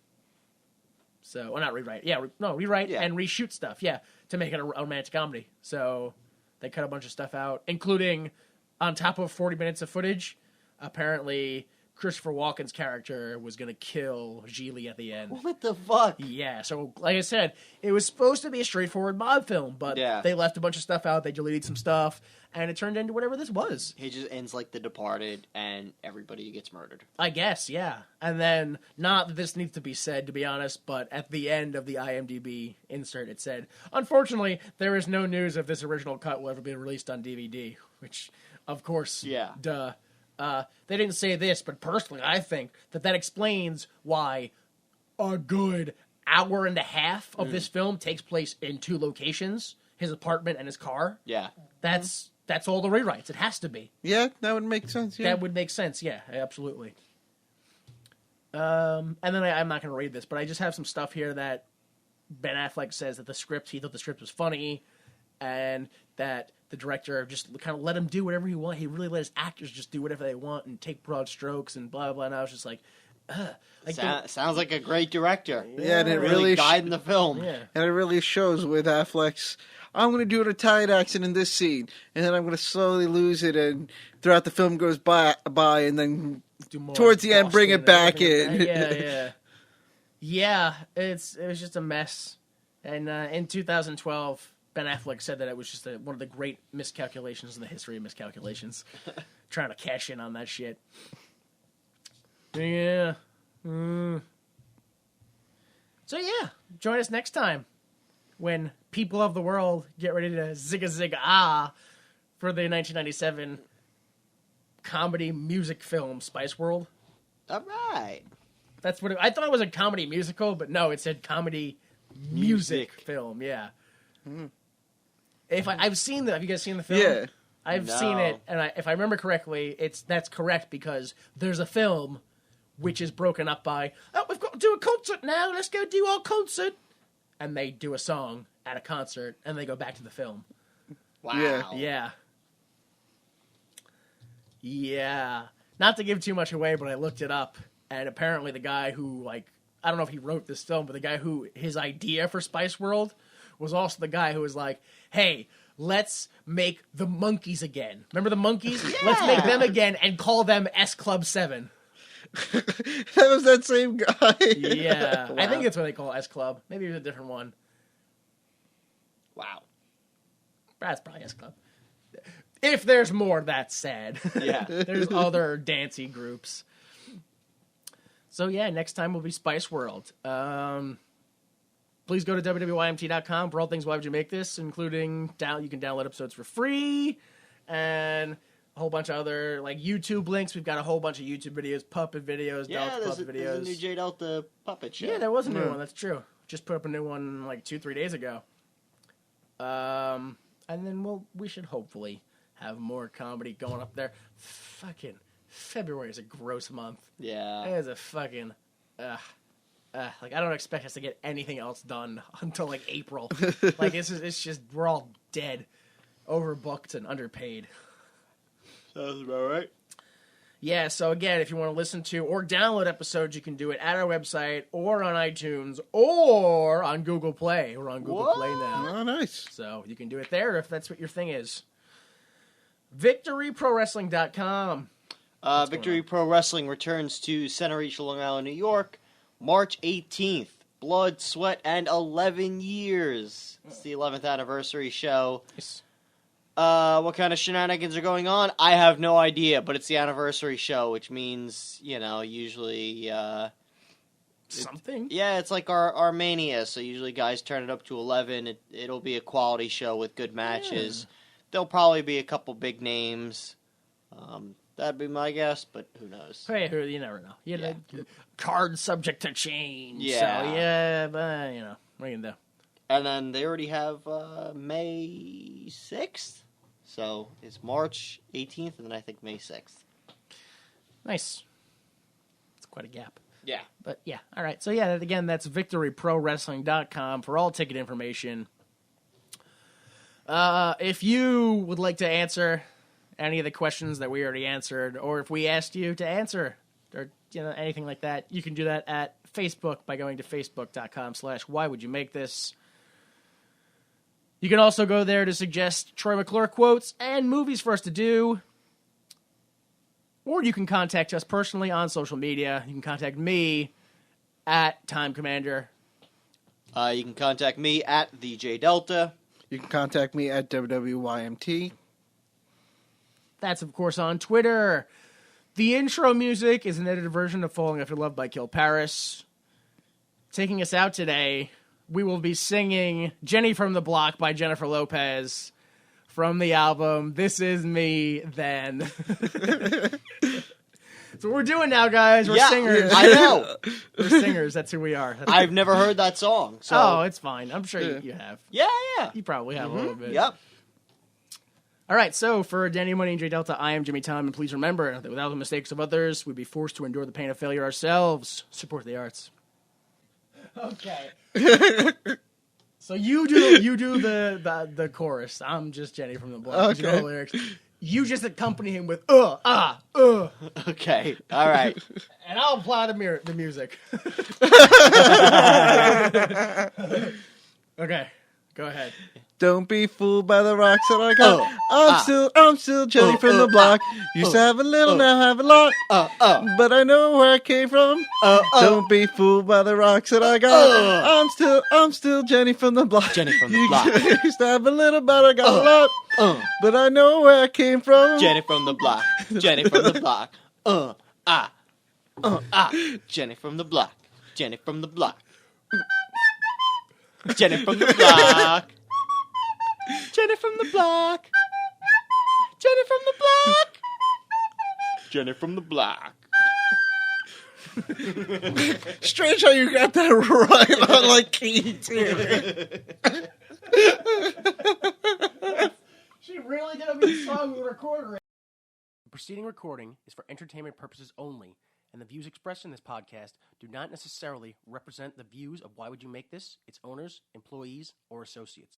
So, well, not rewrite. Yeah, rewrite and reshoot stuff. Yeah, to make it a romantic comedy. So they cut a bunch of stuff out, including on top of 40 minutes of footage. Apparently, Christopher Walken's character was going to kill Gigli at the end. What the fuck? Yeah, so like I said, it was supposed to be a straightforward mob film, but they left a bunch of stuff out, they deleted some stuff, and it turned into whatever this was. He just ends like The Departed, and everybody gets murdered. I guess, yeah. And then, not that this needs to be said, to be honest, but at the end of the IMDb insert, it said, unfortunately, there is no news if this original cut will ever be released on DVD, which, of course, duh. They didn't say this, but personally, I think that explains why a good hour and a half of this film takes place in two locations, his apartment and his car. Yeah. That's all the rewrites. It has to be. Yeah, that would make sense. Yeah. That would make sense, yeah, absolutely. And then I'm not going to read this, but I just have some stuff here that Ben Affleck says that he thought the script was funny, and that the director just kind of let him do whatever he wanted. He really let his actors just do whatever they want and take broad strokes and blah, blah, and I was just like, sounds like a great director. Yeah, and it really guiding the film. Yeah. And it really shows with Affleck's, I'm going to do an Italian accent in this scene, and then I'm going to slowly lose it, and throughout the film goes by and then towards the end bring it back in. Yeah. Yeah, it was just a mess. And in 2012... Ben Affleck said that it was just one of the great miscalculations in the history of miscalculations. Trying to cash in on that shit. Yeah. So yeah, join us next time when people of the world get ready to zigga zigga ah for the 1997 comedy music film Spice World. All right. That's what I thought it was a comedy musical, but no, it said comedy music film. Yeah. I've seen have you guys seen the film? Yeah. I've seen it, and if I remember correctly, that's correct because there's a film which is broken up by, we've got to do a concert now, let's go do our concert. And they do a song at a concert, and they go back to the film. Wow. Yeah. Not to give too much away, but I looked it up, and apparently the guy who, I don't know if he wrote this film, but the guy who, his idea for Spice World was also the guy who was like, hey, let's make the Monkees again. Remember the Monkees? Yeah. Let's make them again and call them S Club 7. That was that same guy. Yeah. Wow. I think that's what they call S Club. Maybe it was a different one. Wow. That's probably S Club. If there's more, that's sad. Yeah. There's other dancey groups. So yeah, next time will be Spice World. Please go to www.ymt.com for all things Why Would You Make This, including you can download episodes for free and a whole bunch of other YouTube links. We've got a whole bunch of YouTube videos, puppet videos, Delta puppet videos. There's a new J Delta puppet show. Yeah, there was a new one. That's true. Just put up a new one 2-3 days ago. And then we should hopefully have more comedy going up there. Fucking February is a gross month. Yeah. It is a fucking. I don't expect us to get anything else done until April. It's just we're all dead, overbooked and underpaid. Sounds about right. Yeah. So again, if you want to listen to or download episodes, you can do it at our website or on iTunes or on Google Play. We're on Google Play now. Oh, nice. So you can do it there if that's what your thing is. VictoryProWrestling.com. Victory Pro Wrestling returns to Center Reach, Long Island, New York. March 18th, Blood, Sweat, and 11 Years. It's the 11th anniversary show. Yes. What kind of shenanigans are going on? I have no idea, but it's the anniversary show, which means, usually... something? It's like our Mania, so usually guys turn it up to 11. It'll be a quality show with good matches. Yeah. There'll probably be a couple big names. That'd be my guess, but who knows? Hey, you never know. Card subject to change. Yeah. So, but, what are you going to do? And then they already have May 6th. So it's March 18th, and then I think May 6th. Nice. quite a gap. Yeah. But yeah, all right. So yeah, again, that's victoryprowrestling.com for all ticket information. If you would like to answer any of the questions that we already answered, or if we asked you to answer, or anything like that, you can do that at Facebook by going to facebook.com/whywouldyoumake-this. You can also go there to suggest Troy McClure quotes and movies for us to do. Or you can contact us personally on social media. You can contact me at Time Commander. You can contact me at the J Delta. You can contact me at WWYMT. That's, of course, on Twitter. The intro music is an edited version of Falling After Love by Kill Paris. Taking us out today, we will be singing Jenny from the Block by Jennifer Lopez from the album This Is Me Then. That's what we're doing now, guys. We're singers. I know. We're singers. That's who we are. I've never heard that song. So. Oh, it's fine. I'm sure you have. Yeah. You probably have a little bit. Yep. All right, so for Danny Money and J Delta, I am Jimmy Tom, and please remember that without the mistakes of others, we'd be forced to endure the pain of failure ourselves. Support the arts. Okay. So you do the chorus. I'm just Jenny from the Block. Okay. You know the lyrics. You just accompany him with Okay. All right. and I'll apply the music. Okay, go ahead. Don't be fooled by the rocks that I got. I'm still Jenny from the block. Used to have a little, now have a lot. But I know where I came from. Don't be fooled by the rocks that I got. I'm still Jenny from the block. Jenny from the block. Used to have a little, but I got a lot. But I know where I came from. Jenny from the block. Jenny from the block. Jenny from the block. Jenny from the block. Jenny from the block. Jenny from the block. Jenny from the block. Jenny from the block. Strange how you got that right on like key too. She really gonna be a song we record. The preceding recording is for entertainment purposes only, and the views expressed in this podcast do not necessarily represent the views of Why Would You Make This, its owners, employees, or associates.